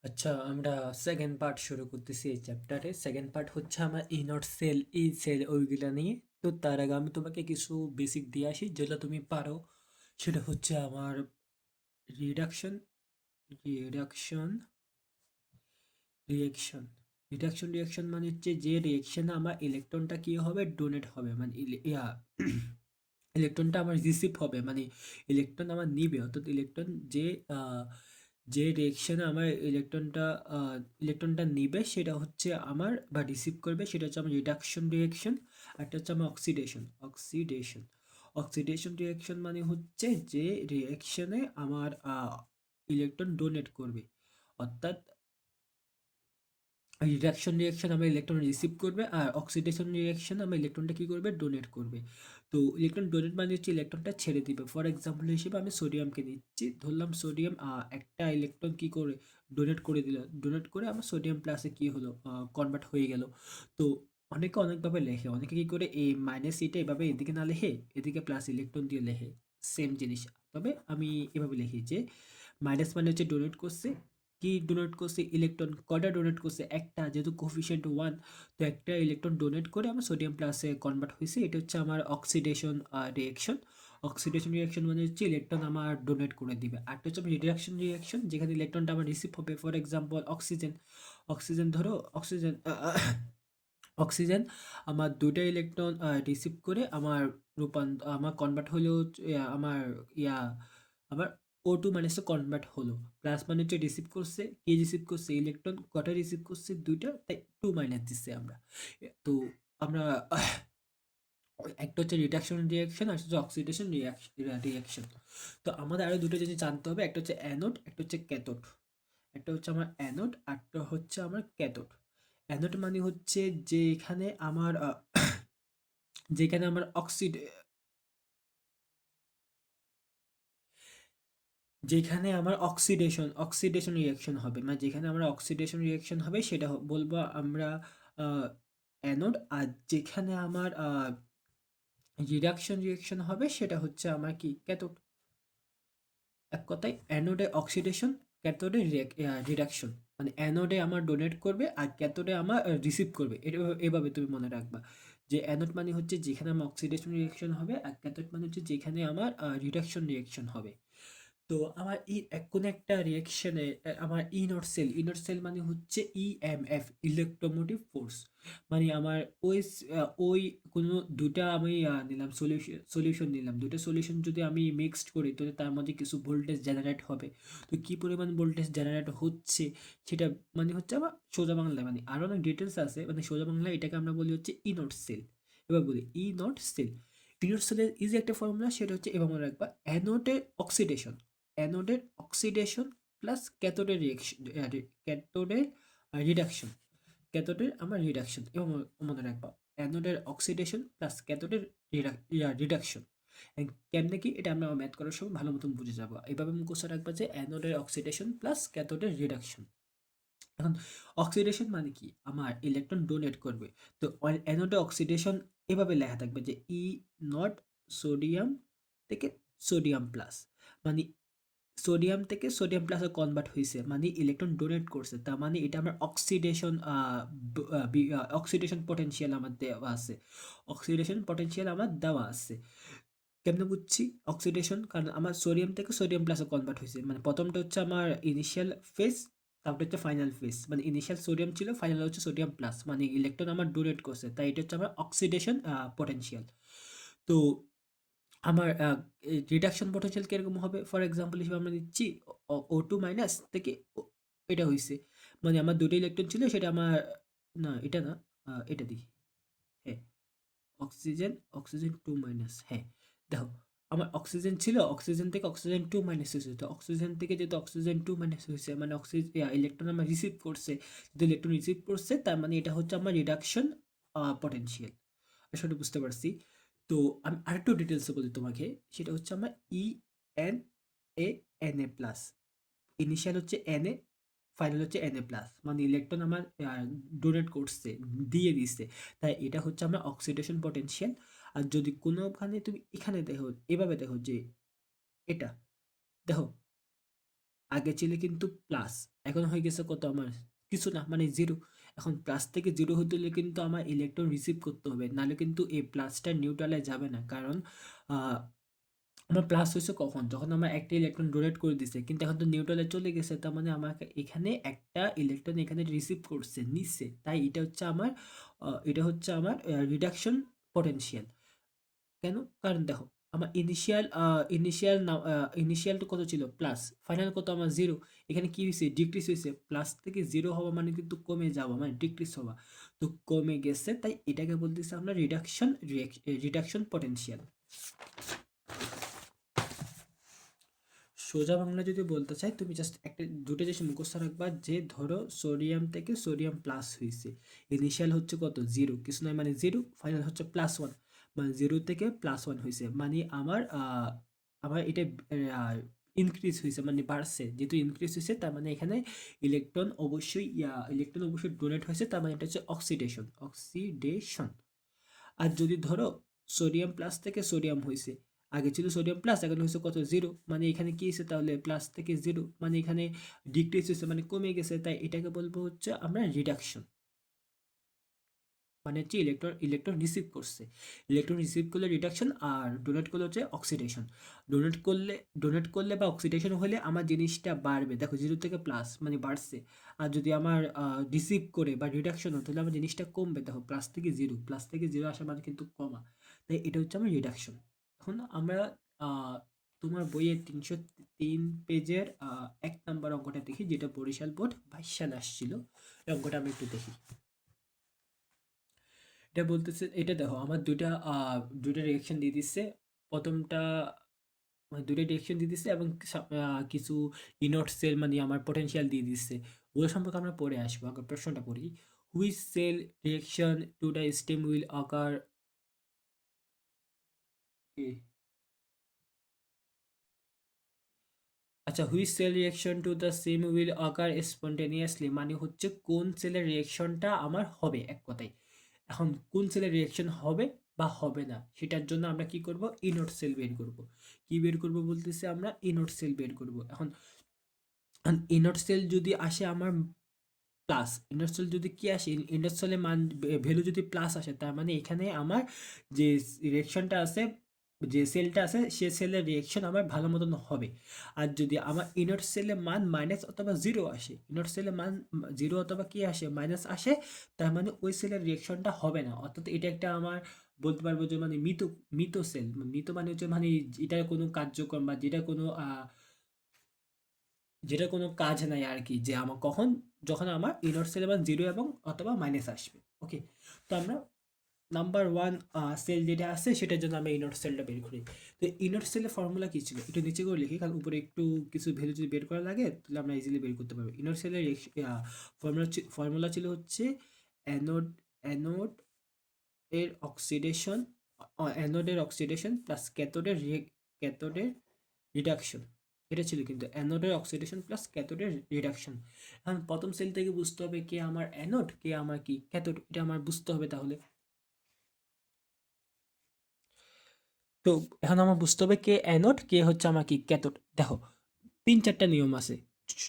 আচ্ছা, আমরা second part শুরু করতেছি এই চ্যাপ্টারে। সেকেন্ড পার্ট হচ্ছে আমার ই নট সেল, ই সেল ওইগুলা নিয়ে। তো তার আগে আমি তোমাকে কিছু বেসিক দিয়ে আসি যেটা তুমি পারো। সেটা হচ্ছে আমার রিডাকশন, রিডাকশন, রিয়েকশন। রিডাকশন মানে হচ্ছে যে রিয়েকশনে আমার ইলেকট্রনটা কি হবে, ডোনেট হবে, মানে ইলেকট্রনটা আমার রিসিভ হবে, মানে ইলেকট্রন আমার নিবে, অর্থাৎ ইলেকট্রন যে যে রিয়েকশনে আমার ইলেকট্রনটা নিবে সেটা হচ্ছে আমার, বা রিসিভ করবে সেটা হচ্ছে আমার রিডাকশন রিয়েকশন। একটা হচ্ছে আমার অক্সিডেশন রিয়েকশন মানে হচ্ছে যে রিয়েকশনে আমার ইলেকট্রন ডোনেট করবে, অর্থাৎ রিডাকশন আমার ইলেকট্রন রিসিভ করবে, আর অক্সিডেশন রিয়াকশন আমার ইলেকট্রনটা কী করবে, ডোনেট করবে। তো ইলেকট্রন ডোনেট মানে হচ্ছে ইলেকট্রনটা ছেড়ে দিবে। ফর এক্সাম্পল হিসেবে আমি সোডিয়ামকে নিচ্ছি, ধরলাম সোডিয়াম একটা ইলেকট্রন কী করে ডোনেট করে দিল, ডোনেট করে আমার সোডিয়াম প্লাসে কী হলো, কনভার্ট হয়ে গেল। তো অনেকে অনেকভাবে লেখে, অনেকে কী করে এই মাইনাস এটা এভাবে এদিকে না লেখে, এদিকে প্লাস ইলেকট্রন দিয়ে লেখে সেম জিনিস। তবে আমি এভাবে লিখি যে মাইনাস মানে হচ্ছে ডোনেট করছে, কি ডোনেট করছে, ইলেকট্রন কয়টা ডোনেট করছে, একটা, যেহেতু কোফিশিয়েন্ট 1, তো একটা ইলেকট্রন ডোনেট করে আমার সোডিয়াম প্লাসে কনভার্ট হয়েছে। এটা হচ্ছে আমার অক্সিডেশন রিয়েকশন। অক্সিডেশন রিয়েকশন মানে হচ্ছে ইলেকট্রন আমার ডোনেট করে দিবে। আরটা হচ্ছে রিডাকশন রিয়েকশন, যেখানে ইলেকট্রনটা আমার রিসিভ হবে। ফর এক্সাম্পল অক্সিজেন, অক্সিজেন ধরো, অক্সিজেন অক্সিজেন আমার ২টা ইলেকট্রন রিসিভ করে আমার আমার কনভার্ট হলো আমার ইয়া আমার O2 মাইনাসে কনভার্ট হলো। প্লাস মানে হচ্ছে রিসিভ করছে, কি রিসিভ করছে, ইলেকট্রন কটা রিসিভ করছে, ২টা, তাই 2 মাইনাস দিচ্ছে আমরা। তো আমরা একটা হচ্ছে রিডাকশন রিয়াকশন, আর হচ্ছে অক্সিডেশন রিয়াকশন। তো আমাদের আরো দুটো জিনিস জানতে হবে, একটা হচ্ছে অ্যানোড, একটা হচ্ছে ক্যাথোড। একটা হচ্ছে আমার অ্যানোড, আরটা হচ্ছে আমার ক্যাথোড। অ্যানোড মানে হচ্ছে যেখানে আমার যেখানে আমার যেখানে আমার অক্সিডেশন রিয়াকশন হবে, মানে যেখানে আমার অক্সিডেশন রিয়াকশন হবে সেটা বলবো আমরা অ্যানোড। আর যেখানে আমার রিয়াকশন হবে সেটা হচ্ছে আমার কি, ক্যাথোড। এক কথায় অ্যানোডে অক্সিডেশন, ক্যাথোডে রিডাকশন। মানে অ্যানোডে আমার ডোনেট করবে আর ক্যাথোডে আমার রিসিভ করবে। এটা এভাবে তুমি মনে রাখবা যে অ্যানোড মানে হচ্ছে যেখানে আমার অক্সিডেশন রিয়াকশন হবে, আর ক্যাথোড মানে হচ্ছে যেখানে আমার রিডাকশন রিয়াকশন হবে। তো আমার কোনো একটা রিয়েকশনে আমার ইনট সেল মানে হচ্ছে ইএমএফ, ইলেকট্রোমোটিভ ফোর্স। মানে আমার ওই কোনো দুটা আমি নিলাম, সলিউশন নিলাম, দুটো সলিউশন যদি আমি মিক্সড করি তাহলে তার মধ্যে কিছু ভোল্টেজ জেনারেট হবে। তো কি পরিমাণ ভোল্টেজ জেনারেট হচ্ছে সেটা মানে হচ্ছে আমার সোজা বাংলায়, মানে আরও অনেক ডিটেলস আছে, মানে সোজা বাংলায় এটাকে আমরা বলি হচ্ছে ইনট সেল। এবার বলি ইনট সেল। ইনট সেলের ইজি একটা ফর্মুলা, সেটা হচ্ছে এবার মনে রাখবা, অ্যানোডের অক্সিডেশন প্লাস ক্যাথোডের রিয়েকশন, ক্যাথোডের রিডাকশন, ক্যাথোডের আমার রিডাকশন। এবং মনে রাখবা অ্যানোডের অক্সিডেশন প্লাস ক্যাথোডের রিডাকশন। কেমনে কি এটা আমরা ম্যাথ করার সময় ভালো মতন বুঝে যাবো। এইভাবে মুখস্থ রাখবা যে অ্যানোডের অক্সিডেশন প্লাস ক্যাথোডের রিডাকশন। এখন অক্সিডেশন মানে কি, আমার ইলেকট্রন ডোনেট করবে। তো অ্যানোডে অক্সিডেশন এভাবে লেখা থাকবে যে নট সোডিয়াম থেকে সোডিয়াম প্লাস, মানে সোডিয়াম থেকে সোডিয়াম প্লাসে কনভার্ট হয়েছে, মানে ইলেকট্রন ডোনেট করছে, তার মানে এটা আমার অক্সিডেশন পটেনশিয়াল আমার দেওয়া আছে, অক্সিডেশন পটেনশিয়াল আমার দেওয়া আছে। কেমনে বুঝছি অক্সিডেশন, কারণ আমার সোডিয়াম থেকে সোডিয়াম প্লাসে কনভার্ট হয়েছে, মানে প্রথমটা হচ্ছে আমার ইনিশিয়াল ফেজ, তারপরে হচ্ছে ফাইনাল ফেজ। মানে ইনিশিয়াল সোডিয়াম ছিল, ফাইনাল হচ্ছে সোডিয়াম প্লাস, মানে ইলেকট্রন আমার ডোনেট করছে, তাই এটা হচ্ছে আমার অক্সিডেশন পটেনশিয়াল। তো আমার রিডাকশন পটেনশিয়াল কিরকম হবে, ফর এক্সাম্পল হিসেবে আমরা নিচ্ছি O2 মাইনাস থেকে এটা হয়েছে, মানে আমার দুটো ইলেকট্রন ছিল, সেটা আমার, না এটা না, এটা দিই, হ্যাঁ, অক্সিজেন, অক্সিজেন 2 মাইনাস, হ্যাঁ। দেখো, আমার অক্সিজেন ছিল, অক্সিজেন থেকে অক্সিজেন 2 মাইনাস হয়েছে, তো অক্সিজেন থেকে যেহেতু অক্সিজেন 2 মাইনাস হয়েছে, মানে ইলেকট্রন আমার রিসিভ করছে, যদি ইলেকট্রন রিসিভ করছে তার মানে এটা হচ্ছে আমার রিডাকশন পটেনশিয়াল। আসলে বুঝতে পারছি। তো আমি আরেকটু ডিটেলসে বলি তোমাকে, সেটা হচ্ছে আমার N A N A plus, initial হচ্ছে এন এ, ফাইনাল হচ্ছে এন এ প্লাস, মানে ইলেকট্রন আমার ডোনেট করছে, দিয়ে দিচ্ছে, তাই এটা হচ্ছে আমার অক্সিডেশন পটেনশিয়াল। আর যদি কোনোখানে তুমি এখানে দেখো, এভাবে দেখো যে এটা দেখো, আগে ছিল কিন্তু প্লাস, এখন হয়ে গেছে কত আমার কিছু না মানে জিরো। এখন প্লাস থেকে জিরো হতে হলে কিন্তু আমার ইলেকট্রন রিসিভ করতে হবে, নাহলে কিন্তু এই প্লাসটা নিউট্রালে যাবে না। কারণ আহ, আমার প্লাস হয়েছে কখন, যখন আমার একটা ইলেকট্রন ডোনেট করে দিছে, কিন্তু এখন তো নিউট্রালে চলে গেছে, তার মানে আমাকে এখানে একটা ইলেকট্রন এখানে রিসিভ করছে নিচ্ছে, তাই এটা হচ্ছে আমার রিডাকশন পটেনশিয়াল। কেন? কারণ দেখো আমার ইনিশিয়াল কত ছিল প্লাস, ফাইনাল কত আমার জিরো। এখানে কি হয়েছে ডিক্রিজ হয়েছে, প্লাস থেকে জিরো হওয়া মানে কিন্তু কমে যাওয়া মানে ডিক্রিজ হওয়া, তো কমে গেছে, তাই এটাকে বলতেছে আমরা রিডাকশন পটেনশিয়াল। সোজা বাংলা যদি বলতে চাই, তুমি জাস্ট একটা দুটো জিনিস মুখস্থ রাখবা, যে ধরো সোডিয়াম থেকে সোডিয়াম প্লাস হয়েছে, ইনিশিয়াল হচ্ছে কত জিরো, কিছু নয় মানে জিরো, ফাইনাল হচ্ছে প্লাস ওয়ান, মানে জিরো থেকে প্লাস ওয়ান হয়েছে, মানে আমার এটা ইনক্রিজ হয়েছে মানে বাড়ছে, যেহেতু ইনক্রিজ হয়েছে তার মানে এখানে ইলেকট্রন অবশ্যই ডোনেট হয়েছে, তার মানে এটা হচ্ছে অক্সিডেশন। আর যদি ধরো সোডিয়াম প্লাস থেকে সোডিয়াম হয়েছে, আগে ছিল সোডিয়াম প্লাস, এখন হয়েছে কত জিরো, মানে এখানে কি হয়েছে তাহলে প্লাস থেকে জিরো, মানে এখানে ডিক্রিজ হয়েছে মানে কমে গেছে, তাই এটাকে বলবো হচ্ছে আমরা রিডাকশন। মানে হচ্ছে ইলেকট্রন রিসিভ করছে, ইলেকট্রন রিসিভ করলে রিডাকশন, আর ডোনেট করলে হচ্ছে অক্সিডেশন। ডোনেট করলে ডোনেট করলে বা অক্সিডেশন হলে আমার জিনিসটা বাড়বে, দেখো জিরো থেকে প্লাস মানে বাড়ছে। আর যদি আমার রিসিভ করে বা রিডাকশন হতো তাহলে আমার জিনিসটা কমবে, দেখো প্লাস থেকে জিরো আসা মানে কিন্তু কমা, তাই এটা হচ্ছে আমার রিডাকশন। এখন আমরা তোমার বইয়ের 303 পেজের 1 নম্বর অঙ্কটা দেখি, যেটা বরিশাল বোর্ড 22 সালে আসছিল। এই অঙ্কটা আমি একটু দেখি। এটা বলতেছে, এটা দেখো আমার দুইটা রিয়েকশন দিয়ে দিচ্ছে। প্রথমটা মানে দুইটা রিয়েকশন দিয়ে দিচ্ছে, এবং কিছু ইনট সেল মানে আমার পটেনশিয়াল দিয়ে দিচ্ছে। ওগুলো সম্পর্কে আমরা পরে আসবো, আগে প্রশ্নটা পড়ি। Which cell reaction to the stem will occur, আচ্ছা, which cell reaction to the same will occur spontaneously, মানে হচ্ছে কোন সেলের রিয়াকশনটা আমার হবে এক কথায়। এখন কোন সেলের রিয়াকশন হবে বা হবে না, সেটার জন্য আমরা কি করব, ইনট সেল বের করব। কি বের করব বলতেছে, আমরা ইনট সেল বের করব। এখন ইনট সেল যদি আসে আমার প্লাস, ইনট সেল যদি কি আসে, ইনট সেলের মান ভ্যালু যদি প্লাস আসে, তার মানে এখানে আমার যে রিয়াকশনটা আছে, যে সেলটা আছে সে সেলের রিয়াকশন আমার ভালো মতন হবে। আর যদি আমার ইনট সেলের মান মাইনাস অথবা জিরো আসে, ইনট সেলের মান জিরো অথবা কি আসে মাইনাস আসে, তার মানে ওই সেলের রিয়াকশনটা হবে না। অর্থাৎ এটা একটা আমার বলতে পারবো যে মানে মৃত মৃত সেল। মৃত মানে হচ্ছে মানে এটার কোনো কার্যক্রম বা যেটা কোনো কাজ নাই আর কি, যে আমার যখন আমার ইনট সেলের মান জিরো এবং অথবা মাইনাস আসবে। ওকে, তো আমরা নাম্বার ওয়ান সেল যেটা আছে সেটার জন্য আমরা ইনট সেলটা বের করি। তো ইনট সেলের ফর্মুলা কি ছিল একটু নিচে করে লিখি, কারণ উপরে একটু কিছু ভ্যালু যদি বের করা লাগে তাহলে আমরা ইজিলি বের করতে পারবো। ইনট সেলের ফর্মুলা ছিল হচ্ছে অ্যানোড অ্যানোড এর অক্সিডেশন অ্যানোডের অক্সিডেশন প্লাস ক্যাথোডের রিডাকশন। এটা ছিল কিন্তু অ্যানোডের অক্সিডেশন প্লাস ক্যাথোডের রিডাকশন। এখন প্রথম সেল থেকে বুঝতে হবে কে আমার অ্যানোড কে আমার কি ক্যাথোড, এটা আমার বুঝতে হবে তাহলে। তো এখন আমার বুঝতে হবে কে অ্যানোড কে হচ্ছে আমার কি ক্যাথোড। দেখো 3-4টা নিয়ম আছে।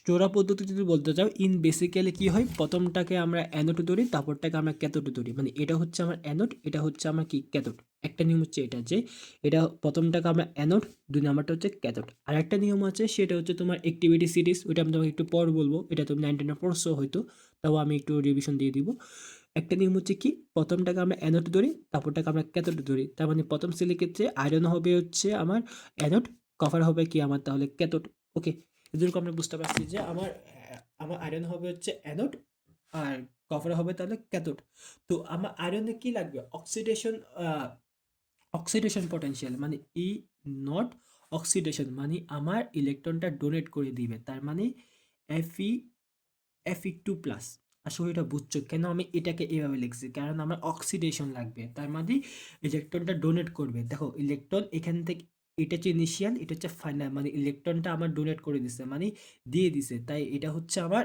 জোড়া পদ্ধতি যদি বলতে চাও, ইন বেসিক্যালি কি হয়, প্রথমটাকে আমরা অ্যানোড ধরি, তারপরটাকে আমরা ক্যাথোড ধরি, মানে এটা হচ্ছে আমার অ্যানোড, এটা হচ্ছে আমার কি ক্যাথোড। একটা নিয়ম হচ্ছে এটা, যে এটা প্রথমটাকে আমরা অ্যানোড, 2 নাম্বারটা হচ্ছে ক্যাথোড। আর একটা নিয়ম আছে, সেটা হচ্ছে তোমার অ্যাক্টিভিটি সিরিজ, ওইটা আমি তোমাকে একটু পর বলবো, এটা তুমি 19 পড়ছো হয়তো, তাও আমি একটু রিভিশন দিয়ে দিব। একটা নিয়ম হচ্ছে কি, প্রথমটাকে আমরা অ্যানোড ধরি, তারপরটাকে আমরা ক্যাথোড ধরি, তার মানে প্রথম সেলের ক্ষেত্রে আয়রন হবে হচ্ছে আমার অ্যানোড, কপার হবে কি আমার তাহলে ক্যাথোড। ওকে, এদেরকে আমরা বুঝতে পারছি যে আমার আয়রন হবে হচ্ছে অ্যানোড, আর কপার হবে তাহলে ক্যাথোড। তো আমার আয়রনে কি লাগবে, অক্সিডেশন পটেনশিয়াল, মানে নট অক্সিডেশন, মানে আমার ইলেকট্রনটা ডোনেট করে দিবে, তার মানে এফ টু প্লাস। আসলে এটা বুঝছো কেন আমি এটাকে এভাবে লিখছি, কারণ আমার অক্সিডেশন লাগবে, তার মানে ইলেকট্রনটা ডোনেট করবে। দেখো ইলেকট্রন এখান থেকে, এটা হচ্ছে ইনিশিয়াল, এটা হচ্ছে ফাইনাল, মানে ইলেকট্রনটা আমার ডোনেট করে দিছে মানে দিয়ে দিছে, তাই এটা হচ্ছে আমার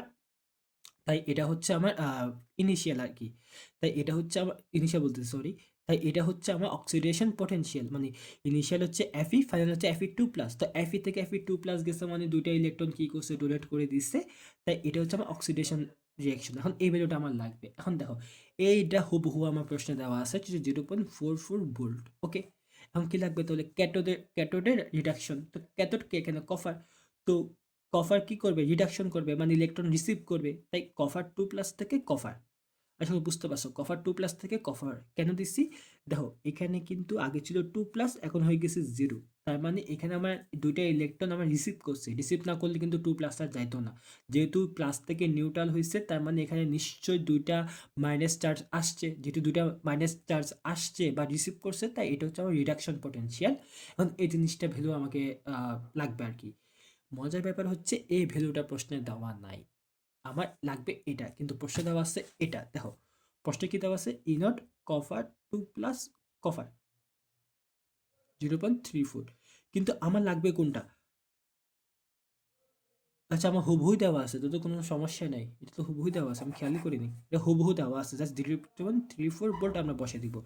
তাই এটা হচ্ছে আমার ইনিশিয়াল আর কি। তাই এটা হচ্ছে আমার ইনিশিয়াল বলতে সরি। তাই এটা হচ্ছে আমার অক্সিডেশন পটেনশিয়াল, মানে ইনিশিয়াল হচ্ছে Fe, ফাইনাল হচ্ছে Fe2+। তো Fe থেকে Fe2+ গেছে মানে দুইটা ইলেকট্রন কি করছে, ডোনেট করে দিচ্ছে। তাই এটা হচ্ছে আমার অক্সিডেশন রিঅ্যাকশন। এখন এই ভ্যালুটা আমার লাগবে। এখন দেখো এইটা হুবহু আমার প্রশ্নে দেওয়া আছে 0.44 ভোল্ট। ওকে, এখন কি লাগবে তাহলে? ক্যাথোডের রিডাকশন। তো ক্যাথোড কে এখানে কপার। তো কপার কি করবে? রিডাকশন করবে, মানে ইলেকট্রন রিসিভ করবে। তাই কপার 2+ থেকে কপার। আসলে বুঝতে পারছো কপার 2+ থেকে কপার কেন দিচ্ছি? দেখো এখানে কিন্তু আগে ছিল 2+, এখন হয়ে গেছে 0। তার মানে এখানে আমার দুইটা ইলেকট্রন আমার রিসিভ করছে। রিসিভ না করলে কিন্তু 2+ আর যাইতো না। যেহেতু প্লাস থেকে নিউট্রাল হয়েছে, তার মানে এখানে নিশ্চয়ই দুইটা মাইনাস চার্জ আসছে। যেহেতু দুইটা মাইনাস চার্জ আসছে বা রিসিভ করছে, তাই এটা হচ্ছে আমার রিডাকশন পটেনশিয়াল। এখন এই জিনিসটা ভ্যালু আমাকে লাগবে আর কি। মজার ব্যাপার হচ্ছে এই ভ্যালুটা প্রশ্নে দেওয়া নাই। আমার লাগবে এটা, কিন্তু প্রশ্নে দেওয়া আছে এটা। দেখো প্রশ্নে কি দেওয়া আছে? ইনট কপার 2+ কপার 0.34, কিন্তু আমার লাগবে কোনটা? আচ্ছা, আমার হুবহু দেওয়া আছে, তো তো কোনো সমস্যা নাই। এটা তো হুবহু দেওয়া আছে, আমি খেয়ালই করিনি। এটা হুবহু দেওয়া আছে, জাস্ট 0.34 ভোল্ট আমরা বসে দিব।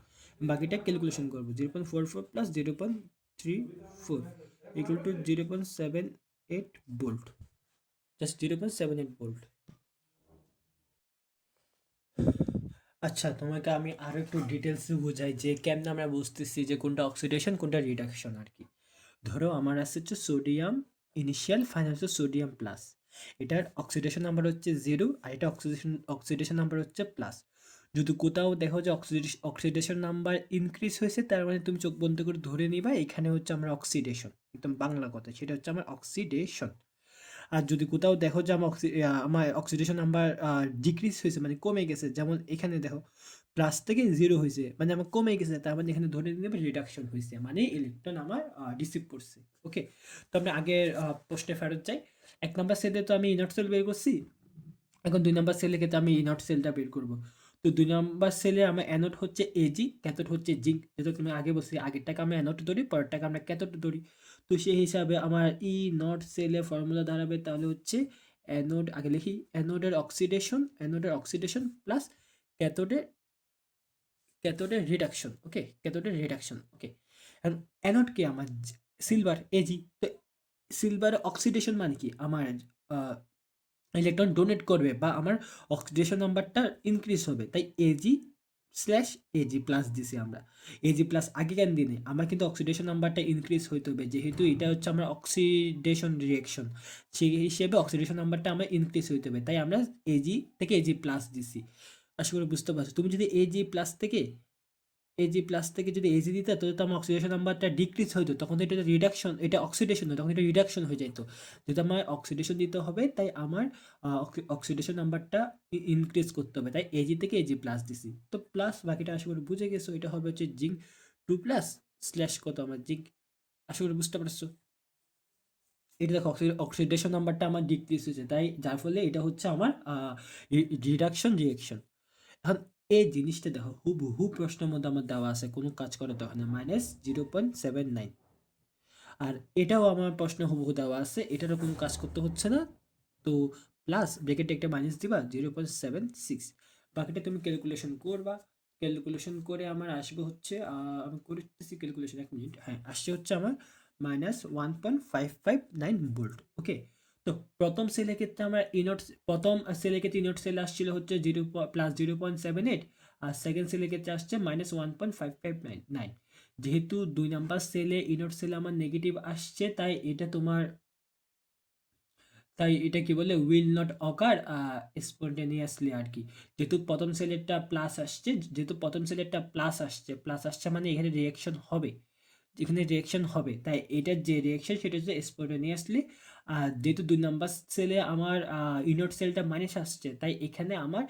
বাকিটা ক্যালকুলেশন করবো। 0.44 plus 0.34 equal to 0.78 volt. Just 0.78 volt. আচ্ছা, তোমাকে আমি আরো একটু ডিটেলসে বোঝাই যে কেমনে আমরা বুঝতেছি যে কোনটা অক্সিডেশন কোনটা রিডাকশন আর কি। ধরো আমার আছে হচ্ছে সোডিয়াম ইনিশিয়াল, ফাইনাল হচ্ছে সোডিয়াম+। এটার অক্সিডেশন নাম্বার হচ্ছে 0, আর এটা অক্সিডেশন নাম্বার হচ্ছে প্লাস। যদি কোথাও দেখো যে অক্সিডেশন নাম্বার ইনক্রিজ হয়েছে, তার মানে তুমি চোখ বন্ধ করে ধরে নিবা এখানে হচ্ছে আমার অক্সিডেশন, একদম বাংলা কথা, সেটা হচ্ছে আমার অক্সিডেশন। আর যদি কোথাও দেখো যে আমার অক্সিডেশন নাম্বার ডিক্রিজ হয়েছে, মানে কমে গেছে, যেমন এখানে দেখো প্লাস থেকে 0 হয়েছে, মানে আমার কমে গেছে, তার মানে এখানে ধরে নেবে রিডাকশন হয়েছে, মানে ইলেকট্রন আমার রিসিভ করছে। ওকে, তো আমরা আগের প্রশ্নে ফেরত যাই। 1 নম্বর সেলে তো আমি ইনট সেল বের করছি। এখন 2 নম্বর সেলের ক্ষেত্রে আমি ইনট সেলটা বের করব। তো 2 নম্বর সেলে আমার অ্যানোড হচ্ছে Ag, ক্যাথোড হচ্ছে জিঙ্ক। যেহেতু তুমি আগে বলছি আগেরটাকে আমরা অ্যানোড ধরি, পরেরটাকে আমরা ক্যাথোড ধরি। তো সেই হিসাবে আমার ই নট সেলে ফর্মুলা দাঁড়াবে তাহলে হচ্ছে অ্যানোড, আগে লিখি, অ্যানোডের অক্সিডেশন প্লাস ক্যাথোডের ক্যাথোডের রিডাকশন। ওকে, ক্যাথোডের রিডাকশন। ওকে, এখন অ্যানোড কি আমার? Silver Ag। তো সিলভার অক্সিডেশন মানে কি? আমার ইলেকট্রন ডোনেট করবে বা আমার অক্সিডেশন নাম্বারটা ইনক্রিজ হবে, তাই Ag/Ag+ দিছি আমরা। Ag+ আগেকার দিনে আমার কিন্তু অক্সিডেশন নাম্বারটা ইনক্রিজ হইতে হবে, যেহেতু এটা হচ্ছে আমার অক্সিডেশন রিঅ্যাকশন, সেই হিসেবে অক্সিডেশন নাম্বারটা আমার ইনক্রিজ হইতে হবে, তাই আমরা Ag থেকে Ag+ দিছি। আশা করি বুঝতে পারছো। তুমি যদি Ag+ থেকে যদি Ag দিতে, তাহলে তো আমার অক্সিডেশন নাম্বারটা ডিক্রিজ হইতো, তখন তো এটা রিডাকশন, এটা অক্সিডেশন হয়, তখন এটা রিডাকশন হয়ে যেত। যদি আমার অক্সিডেশন দিতে হবে, তাই আমার অক্সিডেশন নাম্বারটা ইনক্রিজ করতে হবে, তাই Ag থেকে Ag+ দিছি। তো প্লাস বাকিটা আশা করি বুঝে গেছো, এটা হবে হচ্ছে জিঙ্ক 2+ স্ল্যাশ কত আমার জিঙ্ক। আশা করি বুঝতে পারছো। এটা দেখো অক্সিডেশন নাম্বারটা আমার ডিক্রিজ হয়েছে, তাই যার ফলে এটা হচ্ছে আমার রিডাকশন রিয়েকশন। এখন এই জিনিসটা দেখো হুবহু প্রশ্নের মধ্যে আমার দেওয়া আছে, কোনো কাজ করাতে হয় না, -0.79। আর এটাও আমার প্রশ্নে হুবহু দেওয়া আছে, এটারও কোনো কাজ করতে হচ্ছে না। তো প্লাস ব্রেকেটে একটা মাইনাস দিবা 0.76। বাকিটা তুমি ক্যালকুলেশন করবা। ক্যালকুলেশন করে আমার আসবে হচ্ছে আমি করতেছি ক্যালকুলেশন, 1 মিনিট। হ্যাঁ, আসছে হচ্ছে আমার -1.559 ভোল্ট। ওকে, তো প্রথম সেলের ক্ষেত্রে আমার প্রথম সেলের ক্ষেত্রে ইনট সেল আসছিল হচ্ছে 0+0.78, আর সেকেন্ড সেলের ক্ষেত্রে আসছে -1.5599। যেহেতু 2 নাম্বার সেলে ইনট সেলে আমার নেগেটিভ আসছে, তাই এটা কি বলে উইল নট অকার স্পন্টেনিয়াসলি আর কি। যেহেতু প্রথম সেলেরটা প্লাস আসছে মানে এখানে রিয়াকশন হবে, তাই এটার যে রিয়াকশন সেটা হচ্ছে স্পন্টেনিয়াসলি। আর যেহেতু 2 নাম্বার সেলে আমার ইনট সেলটা মাইনাস আসছে, তাই এখানে আমার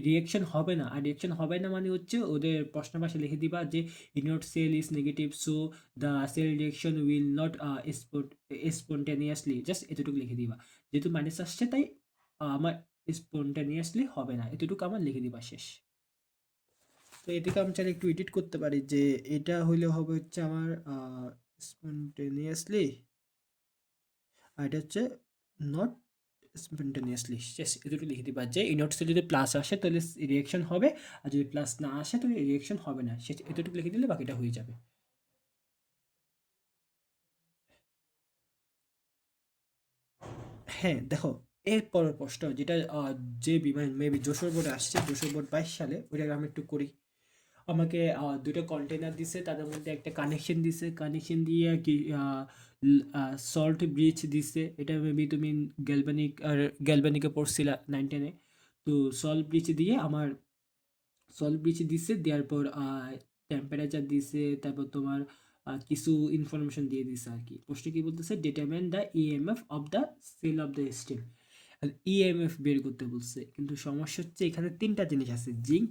রিয়াকশন হবে না। আর রিয়াকশন হবে না মানে হচ্ছে ওদের প্রশ্ন পাশে লিখে দিবা যে inert cell is negative, so the cell reaction will not spontaneously, just এতটুকু লিখে দিবা। যেহেতু মাইনাস আসছে, তাই আমার স্পন্টানিয়াসলি হবে না, এতটুকু আমার লিখে দিবা, শেষ। তো এটাকে আমি চাইলে একটু এডিট করতে পারি যে এটা হইলে হবে হচ্ছে আমার স্পন্টেনিয়াসলি, আর এটা হচ্ছে নট স্পন্টেনিয়াসলি, এতটুকু লিখে দিবা যে ইনঅর্ডসে যদি প্লাস আসে তাহলে রিয়াকশন হবে, আর যদি প্লাস না আসে তাহলে রিয়াকশন হবে না, সে এতটুকু লিখে দিলে বাকিটা হয়ে যাবে। হ্যাঁ দেখো, এর পরের প্রশ্ন যেটা যে বিমান মেবি যশোর বোর্ডে আসছে, যশোর বোর্ড 22 সালে, ওইটা আমি একটু করি। আমাকে দুটো কন্টেনার দিছে, তাদের মধ্যে একটা কানেকশন দিছে, কানেকশন দিয়ে কি সল্ট ব্রিজ দিছে, এটা মেবি তুমি গ্যালবানিক আর গ্যালবানিকে পড়ছিলা 9-10-এ। তো সল্ট ব্রিজ দিয়ে আমার সল্ট ব্রিজ দিছে, দেওয়ার পর টেম্পারেচার দিছে, তারপর তোমার কিছু ইনফরমেশন দিয়ে দিছে আর কি। প্রশ্ন কি বলতেছে, determine the EMF of the cell of the steam. আর ইএমএফ বের করতে বলছে, কিন্তু সমস্যা হচ্ছে এখানে তিনটা জিনিস আছে, জিঙ্ক,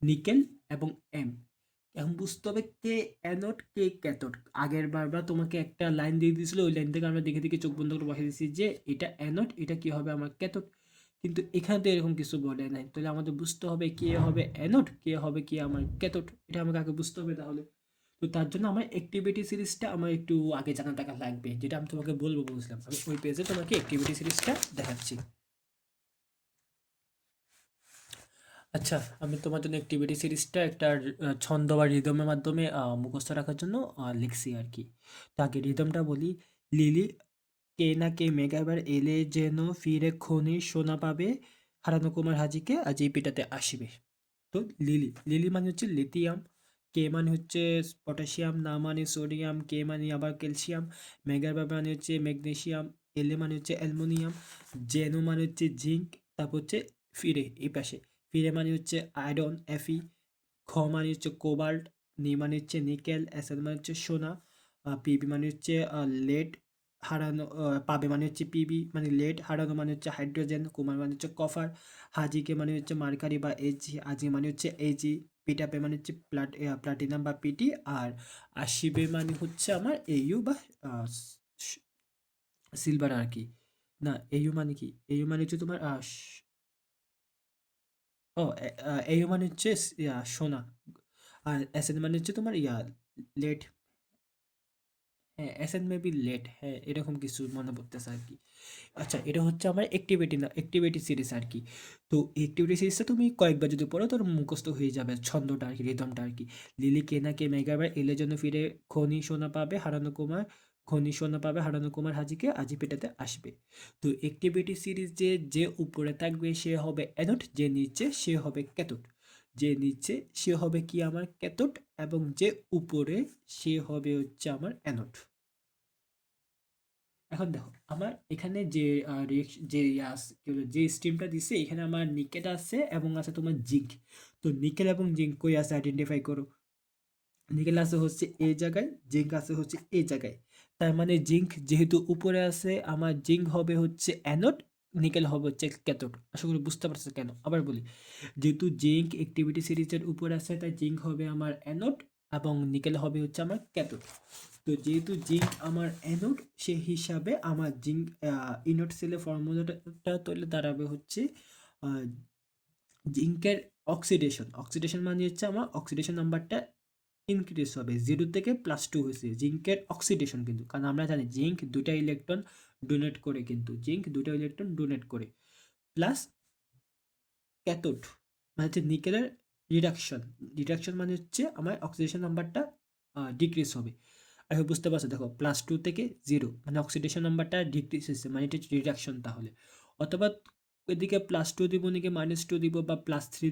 নিকেল এবং এম। এখন বুঝতে হবে কে অ্যানোড কে ক্যাথোড। আগের বারবার তোমাকে একটা লাইন দিয়ে দিয়েছিল, ওই লাইন থেকে আমরা দেখে দেখে চোখ বন্ধ করে বসে দিয়েছি যে এটা অ্যানোড, এটা কি হবে আমার ক্যাথোড। কিন্তু এখানে তো এরকম কিছু বলে নাই, তাহলে আমাদের বুঝতে হবে কে হবে অ্যানোড, কে হবে কি আমার ক্যাথোড, এটা আমাকে আগে বুঝতে হবে তাহলে। তো তার জন্য আমার অ্যাক্টিভিটি সিরিজটা আমার একটু আগে জানা টাকা লাগবে, যেটা আমি তোমাকে বলবো বলছিলাম। আমি ওই পেজে তোমাকে অ্যাক্টিভিটি সিরিজটা দেখাচ্ছি। আচ্ছা, আমি তোমার জন্য অ্যাক্টিভিটি সিরিজটা একটা ছন্দ বা রিদমের মাধ্যমে মুখস্থ রাখার জন্য লিখছি আর কি। তো আগে রিদমটা বলি। লিলি কে না কে মেগাবার এলে যেন ফিরে খনি সোনা পাবে, হারানো কুমার হাজিকে আজ এই পিটাতে আসিবে। তো লিলি, লিলি মানে হচ্ছে লিথিয়াম, কে মানে হচ্ছে পটাশিয়াম, না মানে সোডিয়াম, কে মানে আবার ক্যালসিয়াম, মেগাবার মানে হচ্ছে ম্যাগনেসিয়াম, এলে মানে হচ্ছে অ্যালুমিনিয়াম, জেনো মানে হচ্ছে জিঙ্ক, তারপর হচ্ছে ফিরে এই পাশে, ফিরে মানে হচ্ছে আয়রন এফি, খ মানে হচ্ছে কোবাল্ট, নি মানে হচ্ছে নিকেল, এসএল মানে হচ্ছে সোনা, পিবি মানে হচ্ছে লেড, হারানো পাবে মানে হচ্ছে পিবি মানে লেড, হারানো মানে হচ্ছে হাইড্রোজেন, কুমার মানে হচ্ছে কফার, হাজিকে মানে হচ্ছে মার্কারি বা এজি, আজি মানে হচ্ছে এজি, পিটাপে মানে হচ্ছে প্লাটিনাম বা পিটি, আর আশিবে মানে হচ্ছে আমার এইউ বা সিলভার আর কি। না, এইউ মানে কি, এইউ মানে হচ্ছে তোমার ও এইউ মানে হচ্ছে সোনা, আর এসএন মানে হচ্ছে তোমার লেড। হ্যাঁ, এসএন মেবি লেড, হ্যাঁ এরকম কিছু মনে পড়তেছে আর কি। আচ্ছা, এটা হচ্ছে আমার অ্যাক্টিভিটি না অ্যাক্টিভিটি সিরিজ আর কি। তো অ্যাক্টিভিটি সিরিজটা তুমি কয়েকবার যদি পড়ো তোর মুখস্থ হয়ে যাবে ছন্দটা আর কি, রিদমটা আর কি। লিলি কে না কে মেগাবার এলে জন্য ফিরে খনি সোনা পাবে হারানো কুমার, খনি সোনা পাবে হারানো কুমার হাজিকে আজি পেটাতে আসবে। তো অ্যাক্টিভিটি সিরিজ যে যে উপরে থাকবে সে হবে অ্যানোড, যে নিচে সে হবে ক্যাথোড। যে নিচে সে হবে কি আমার ক্যাথোড, এবং যে উপরে সে হবে হচ্ছে আমার অ্যানোড। এখন দেখো আমার এখানে যে যে কি বলে, যে স্ট্রিমটা দিছে এখানে আমার নিকেল আছে এবং আছে তোমার জিঙ্ক। তো নিকেল এবং জিঙ্ক কই আছে আইডেন্টিফাই করো। নিকেল আছে হচ্ছে এই জায়গায়, জিঙ্ক আছে হচ্ছে এই জায়গায়। তার মানে জিঙ্ক যেহেতু উপরে আছে, আমার জিঙ্ক হবে হচ্ছে অ্যানোড, নিকেল হবে হচ্ছে ক্যাথোড। আশা করি বুঝতে পারছো কেন, আবার বলি। যেহেতু জিঙ্ক অ্যাক্টিভিটি সিরিজের উপরে আছে তাই জিঙ্ক হবে আমার অ্যানোড এবং নিকেল হবে হচ্ছে আমার ক্যাথোড। তো যেহেতু জিঙ্ক আমার অ্যানোড, সে হিসাবে আমার জিঙ্ক ইনোড সেলের ফর্মুলাটা তৈরি দাঁড়াবে হচ্ছে আহ, জিঙ্কের অক্সিডেশন। অক্সিডেশন মানে হচ্ছে আমার অক্সিডেশন নাম্বারটা ইনক্রিজ হবে, 0 থেকে +2 হয়েছে জিঙ্কের অক্সিডেশন, কিন্তু কারণ আমরা জানি জিঙ্ক দুটা ইলেকট্রন ডোনেট করে, কিন্তু জিঙ্ক দুটা ইলেকট্রন ডোনেট করে। প্লাস ক্যাথোড মানে হচ্ছে নিকেলের রিডাকশন। রিডাকশন মানে হচ্ছে আমার অক্সিডেশন নাম্বারটা ডিক্রিজ হবে। আমি বুঝতে পারছো, দেখো +2 থেকে 0 মানে অক্সিডেশন নাম্বারটা ডিক্রিজ হচ্ছে, মানে এটা রিডাকশন তাহলে। অথবা এদিকে +2 দিব নাকি -2 দিব বা +3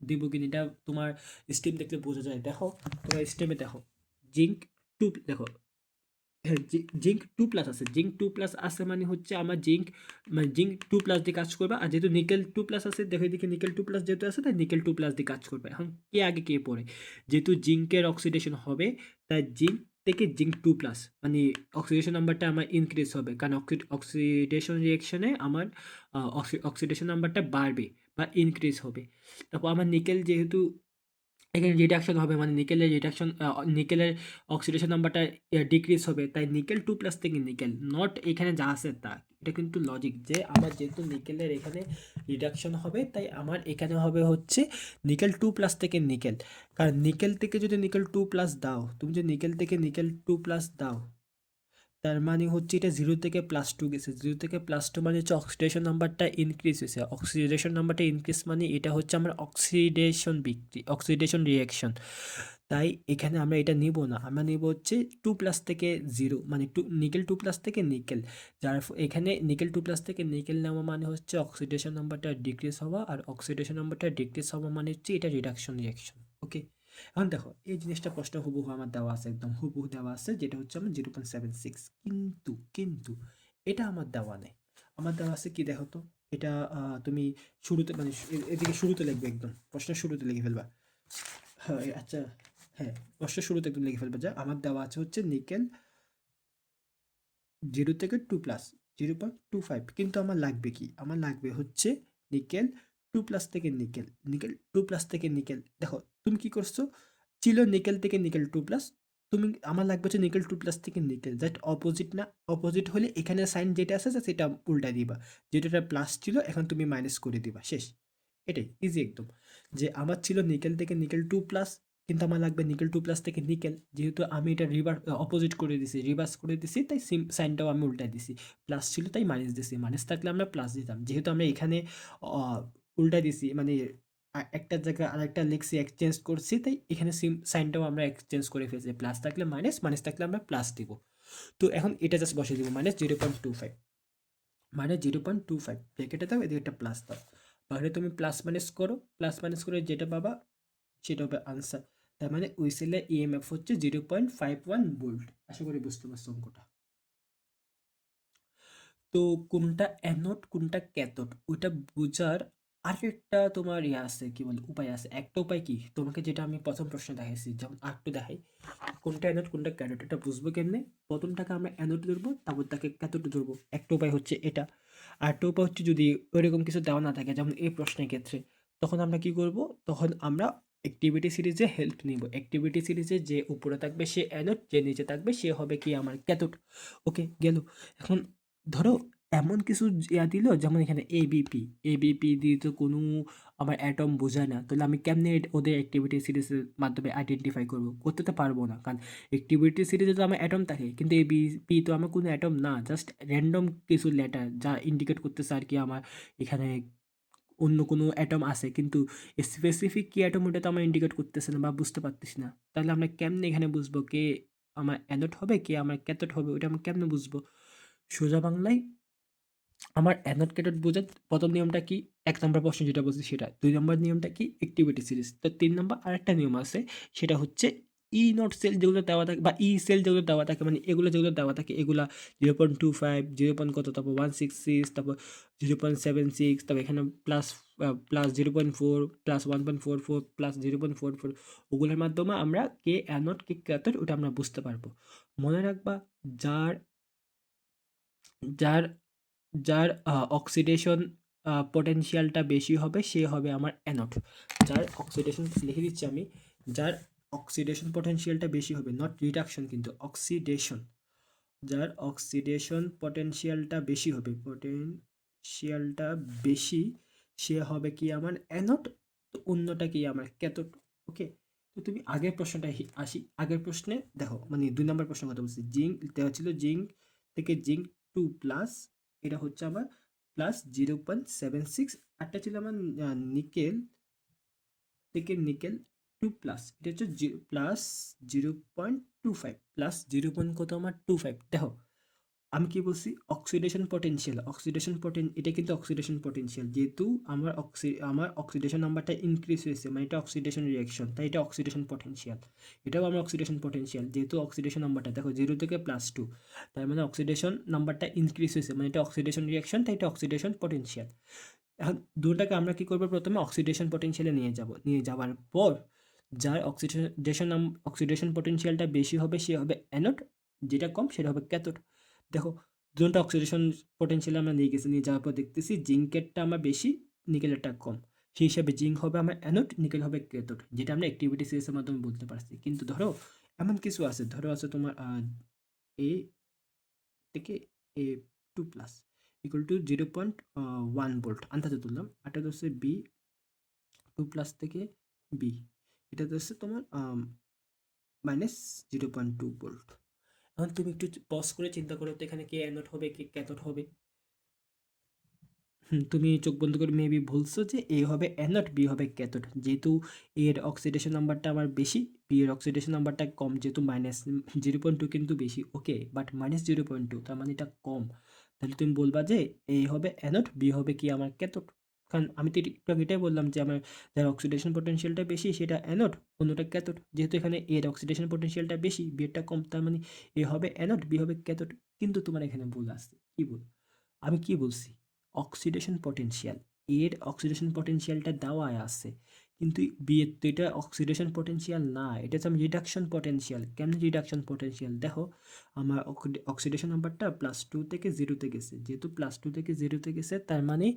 দিব কিনা, এটা তোমার স্টেম দেখলে বোঝা যায়। দেখো তোমার স্টেমে দেখো জিঙ্ক 2 দেখো, হ্যাঁ জিঙ্ক 2+ আছে, জিঙ্ক 2+ আছে মানে হচ্ছে আমার জিঙ্ক মানে জিঙ্ক 2+ দিয়ে কাজ করবে। আর যেহেতু নিকেল 2+ আছে, দেখো এদিকে নিকেল 2+ যেহেতু আছে তাই নিকেল 2+ দিয়ে কাজ করবে। এখন কে আগে কে পরে, যেহেতু জিঙ্কের অক্সিডেশন হবে তাই জিঙ্ক থেকে জিঙ্ক 2+ মানে অক্সিডেশন নাম্বারটা আমার ইনক্রিজ হবে, কারণ অক্সিডেশন রিয়েকশনে আমার অক্সিডেশন নাম্বারটা বাড়বে বা ইনক্রিজ হবে। তারপর আমার নিকেল যেহেতু এখানে রিডাকশন হবে, মানে নিকেলের রিডাকশন নিকেলের অক্সিডেশন নাম্বারটা ডিক্রিজ হবে, তাই নিকেল 2+ থেকে নিকেল, নট এখানে যা আছে তা। এটা কিন্তু লজিক যে আমার যেহেতু নিকেলের এখানে রিডাকশন হবে তাই আমার এখানে হবে হচ্ছে নিকেল 2+ থেকে নিকেল। কারণ নিকেল থেকে যদি নিকেল 2+ দাও, তুমি যদি নিকেল থেকে নিকেল 2+ দাও, তার মানে হচ্ছে এটা 0 থেকে +2 গেছে। 0 থেকে +2 মানে হচ্ছে অক্সিডেশন নাম্বারটা ইনক্রিজ হইছে। অক্সিডেশন নাম্বারটা ইনক্রিজ মানে এটা হচ্ছে আমার অক্সিডেশন রিঅ্যাকশন। তাই এখানে আমরা এটা নিব না। আমরা নিব হচ্ছে 2+ থেকে 0 মানে নিকেল 2+ থেকে নিকেল। এখানে নিকেল 2+ থেকে নিকেল নেওয়া মানে হচ্ছে অক্সিডেশন নাম্বারটা ডিক্রিজ হওয়া, আর অক্সিডেশন নাম্বারটা ডিক্রিজ হওয়া মানে হচ্ছে এটা রিডাকশন রিঅ্যাকশন। ওকে? এখন দেখো এই জিনিসটা প্রশ্ন হুবহু আমার দেওয়া আছে, একদম হুবহু দেওয়া আছে, যেটা হচ্ছে আমার 0.76। কিন্তু এটা আমার দেওয়া নেই। আমার দেওয়া আছে কি দেখো তো, এটা তুমি শুরুতে মানে এদিকে শুরুতে লিখবে, একদম প্রশ্নের শুরুতে লিখে ফেলবা। হ্যাঁ আচ্ছা, হ্যাঁ প্রশ্নের শুরুতে একদম লিখে ফেলবা, যা আমার দেওয়া আছে হচ্ছে নিকেল 0 থেকে 2+, 0.25। কিন্তু আমার লাগবে কি, আমার লাগবে হচ্ছে নিকেল 2+ থেকে নিকেল, নিকেল 2+ থেকে নিকেল। দেখো তুমি কি করছো, ছিল নিকেল থেকে নিকেল 2+, তুমি আমার লাগবে হচ্ছে নিকেল 2+ থেকে নিকেল, দ্যাট অপোজিট না? অপোজিট হলে এখানে সাইন যেটা আছে সেটা উল্টা দিবা, যেটা প্লাস ছিল এখন তুমি মাইনাস করে দিবা, শেষ। এটাই ইজি একদম। যে আমার ছিল নিকেল থেকে নিকেল 2+, কিন্তু আমার লাগবে নিকেল 2+ থেকে নিকেল, যেহেতু আমি এটা অপোজিট করে দিছি, রিভার্স করে দিছি, তাই সাইনটাও আমি উল্টা দিছি। প্লাস ছিল তাই মাইনাস দিছি, মাইনাস থাকলে আমরা প্লাস দিতাম, যেহেতু আমরা এখানে উল্টা দিছি মানে একটা জায়গায় আরেকটা লিখছি, এক্সচেঞ্জ করছি, তাই এখানে সাইনটাও আমরা এক্সচেঞ্জ করে ফেলছি, প্লাস থাকলে মাইনাস, মাইনাস থাকলে আমরা প্লাস দিব। তো এখন এটা জাস্ট বসিয়ে দিব, -0.25, -0.25 ব্র্যাকেটে দাও, এদিকে একটা প্লাস দাও, তাহলে তুমি প্লাস মাইনাস করো, প্লাস মাইনাস করে যেটা পাবা সেটা হবে আনসার। তার মানে ওই সেলের ইএমএফ হচ্ছে 0.51 ভোল্ট। আশা করি বুঝতে পারছো অঙ্কটা। তো কোনটা অ্যানোড কোনটা ক্যাথোড ওইটা বোঝার আরেকটা তোমার ইয়ে আছে, কি বলে, উপায় আছে। একটা উপায় কি, তোমাকে যেটা আমি প্রথম প্রশ্নে দেখাইছি, যেমন আরেকটু দেখাই, কোনটা অ্যানোড কোনটা ক্যাথোড এটা বুঝবো কেমনে? প্রথমটাকে আমরা অ্যানোড ধরবো, তারপর তাকে ক্যাথোড ধরবো। একটা উপায় হচ্ছে এটা। আর একটা উপায় হচ্ছে যদি ওইরকম কিছু দেওয়া না থাকে, যেমন এই প্রশ্নের ক্ষেত্রে, তখন আমরা কি করব, তখন আমরা অ্যাক্টিভিটি সিরিজে হেল্প নিব। অ্যাক্টিভিটি সিরিজে যে উপরে থাকবে সে অ্যানোড, যে নিচে থাকবে সে হবে কি আমার ক্যাথোড। ওকে গেল। এখন ধরো এমন কিছু ইয়া দিল, যেমন এখানে এবিপি, এবিপি দিয়ে তো কোনো আমার অ্যাটম বোঝায় না, তাহলে আমি কেমনে ওদের অ্যাক্টিভিটি সিরিজের মাধ্যমে আইডেন্টিফাই করব? করতে তো পারবো না, কারণ অ্যাক্টিভিটি সিরিজে তো আমার অ্যাটম থাকে, কিন্তু এবিপি তো আমার কোনো অ্যাটম না, জাস্ট র্যান্ডম কিছু লেটার যা ইন্ডিকেট করতেছে আর কি আমার এখানে অন্য কোনো অ্যাটম আছে, কিন্তু স্পেসিফিক কি অ্যাটম ওটা তো আমার ইন্ডিকেট করতেছে না বা বুঝতে পারতেছি না। তাহলে আমরা কেমনে এখানে বুঝবো কে আমার অ্যানোড হবে কে আমার ক্যাথোড হবে, ওটা আমরা কেমনে বুঝবো? সোজা বাংলায় আমার অ্যানোড ক্যাথোড বোঝার প্রথম নিয়মটা কি? ১ নম্বর প্রশ্ন যেটা বলছি সেটা। ২ নম্বর নিয়মটা কি? Activity series. তো ৩ নম্বর আরেকটা নিয়ম আছে, সেটা হচ্ছে ই নট সেল যেগুলো দেওয়া থাকে বা ই সেল যেগুলো দেওয়া থাকে, মানে এগুলো যেগুলো দেওয়া থাকে এগুলা 0.25, 0. কত, তারপর 166, তারপর 0.76, তারপর এখানে প্লাস 0.4, প্লাস 1.44, প্লাস 0.44, ওগুলোর মাধ্যমে আমরা কে অ্যানোড কে ক্যাথোড ওটা আমরা বুঝতে পারবো। মনে রাখবা, যার যার যার অক্সিডেশন পটেনশিয়ালটা বেশি হবে সে হবে আমার অ্যানোড। যার অক্সিডেশন লিখে দিচ্ছি আমি, যার অক্সিডেশন পটেনশিয়ালটা বেশি হবে, নট রিডাকশন কিন্তু অক্সিডেশন। যার অক্সিডেশন পটেনশিয়ালটা বেশি হবে, পটেনশিয়ালটা বেশি, সে হবে কি আমার অ্যানোড, তো অন্যটা কি আমার ক্যাথোড। ওকে? তো তুমি আগের প্রশ্নটা আসি, আগের প্রশ্নে দেখো মানে ২ নম্বর প্রশ্নের কথা বলছি, জিঙ্ক দেওয়া ছিল, জিঙ্ক থেকে জিঙ্ক 2+, এটা হচ্ছে আমার প্লাস 0.76, আরটা ছিল আমার নিকেল থেকে নিকেল 2+, এটা হচ্ছে প্লাস 0.25, প্লাস 0. কত আমার 25। দেখো আমি কি বলছি, অক্সিডেশন পটেনশিয়াল, এটা কিন্তু অক্সিডেশন পটেনশিয়াল, যেহেতু আমার অক্সিডেশন নাম্বারটা ইনক্রিজ হয়েছে মানে এটা অক্সিডেশন রিঅ্যাকশন, তাই এটা অক্সিডেশন পটেনশিয়াল। এটাও আমার অক্সিডেশন পটেনশিয়াল, যেহেতু অক্সিডেশন নাম্বারটা দেখো 0 থেকে +2, তার মানে অক্সিডেশন নাম্বারটা ইনক্রিজ হয়েছে মানে এটা অক্সিডেশন রিঅ্যাকশন, তাই এটা অক্সিডেশন পটেনশিয়াল। এখন দুটাকে আমরা কি করবো, প্রথমে অক্সিডেশন পটেনশিয়ালে নিয়ে যাব, নিয়ে যাওয়ার পর যার অক্সিডেশন পটেনশিয়ালটা বেশি হবে সে হবে অ্যানোড, যেটা কম সেটা হবে ক্যাথোড। দেখো দুটো অক্সিডেশন পটেনশিয়াল আমরা নিয়ে গেছি, নিয়ে যাওয়ার পর দেখতেছি জিঙ্কেরটা আমার বেশি, নিকেলেরটা কম, সেই হিসাবে জিঙ্ক হবে আমার অ্যানোড, নিকেল হবে ক্যাথোড, যেটা আমরা অ্যাক্টিভিটি সিরিজের মাধ্যমে বলতে পারছি। কিন্তু ধরো এমন কিছু আছে, ধরো আছে তোমার এ থেকে A2+ ইকুয়াল টু 0.1 ভোল্ট আন্দাজে তুললাম, আরটা হচ্ছে B2+ থেকে বি, এটা হচ্ছে তোমার -0.2 ভোল্ট। এখন তুমি একটু পজ করে চিন্তা করো তো এখানে কে অ্যানোড হবে কে ক্যাথোড হবে। তুমি চোখ বন্ধ করে মেবি বলছো যে এ হবে অ্যানোড বি হবে ক্যাথোড, যেহেতু এর অক্সিডেশন নাম্বারটা আমার বেশি, বি এর অক্সিডেশন নাম্বারটা কম, যেহেতু -0.2 কিন্তু বেশি, ওকে, বাট -0.2 তার মানে এটা কম, তাহলে তুমি বলবা যে এ হবে অ্যানোড বি হবে কি আমার ক্যাথোড। কারণ আমি তো একটু আগে এটাই বললাম যে আমার যার অক্সিডেশন পটেনশিয়ালটা বেশি সেটা অ্যানোড, অন্যটা ক্যাথোড, যেহেতু এখানে এর অক্সিডেশন পটেনশিয়ালটা বেশি বি এরটা কম, তার মানে এ হবে অ্যানোড বি হবে ক্যাথোড। কিন্তু তোমার এখানে ভুল আসছে, কি ভুল? আমি কি বলছি? অক্সিডেশন পটেনশিয়াল, এর অক্সিডেশন পটেনশিয়ালটা দেওয়া আছে, কিন্তু বি এর তো এটা অক্সিডেশন পটেনশিয়াল না, এটা হচ্ছে আমি রিডাকশন পটেনশিয়াল। কেমন রিডাকশন পটেনশিয়াল দেখো, আমার অক্সিডেশন নাম্বারটা +2 থেকে 0-তে গেছে, যেহেতু +2 থেকে 0-তে গেছে তার মানে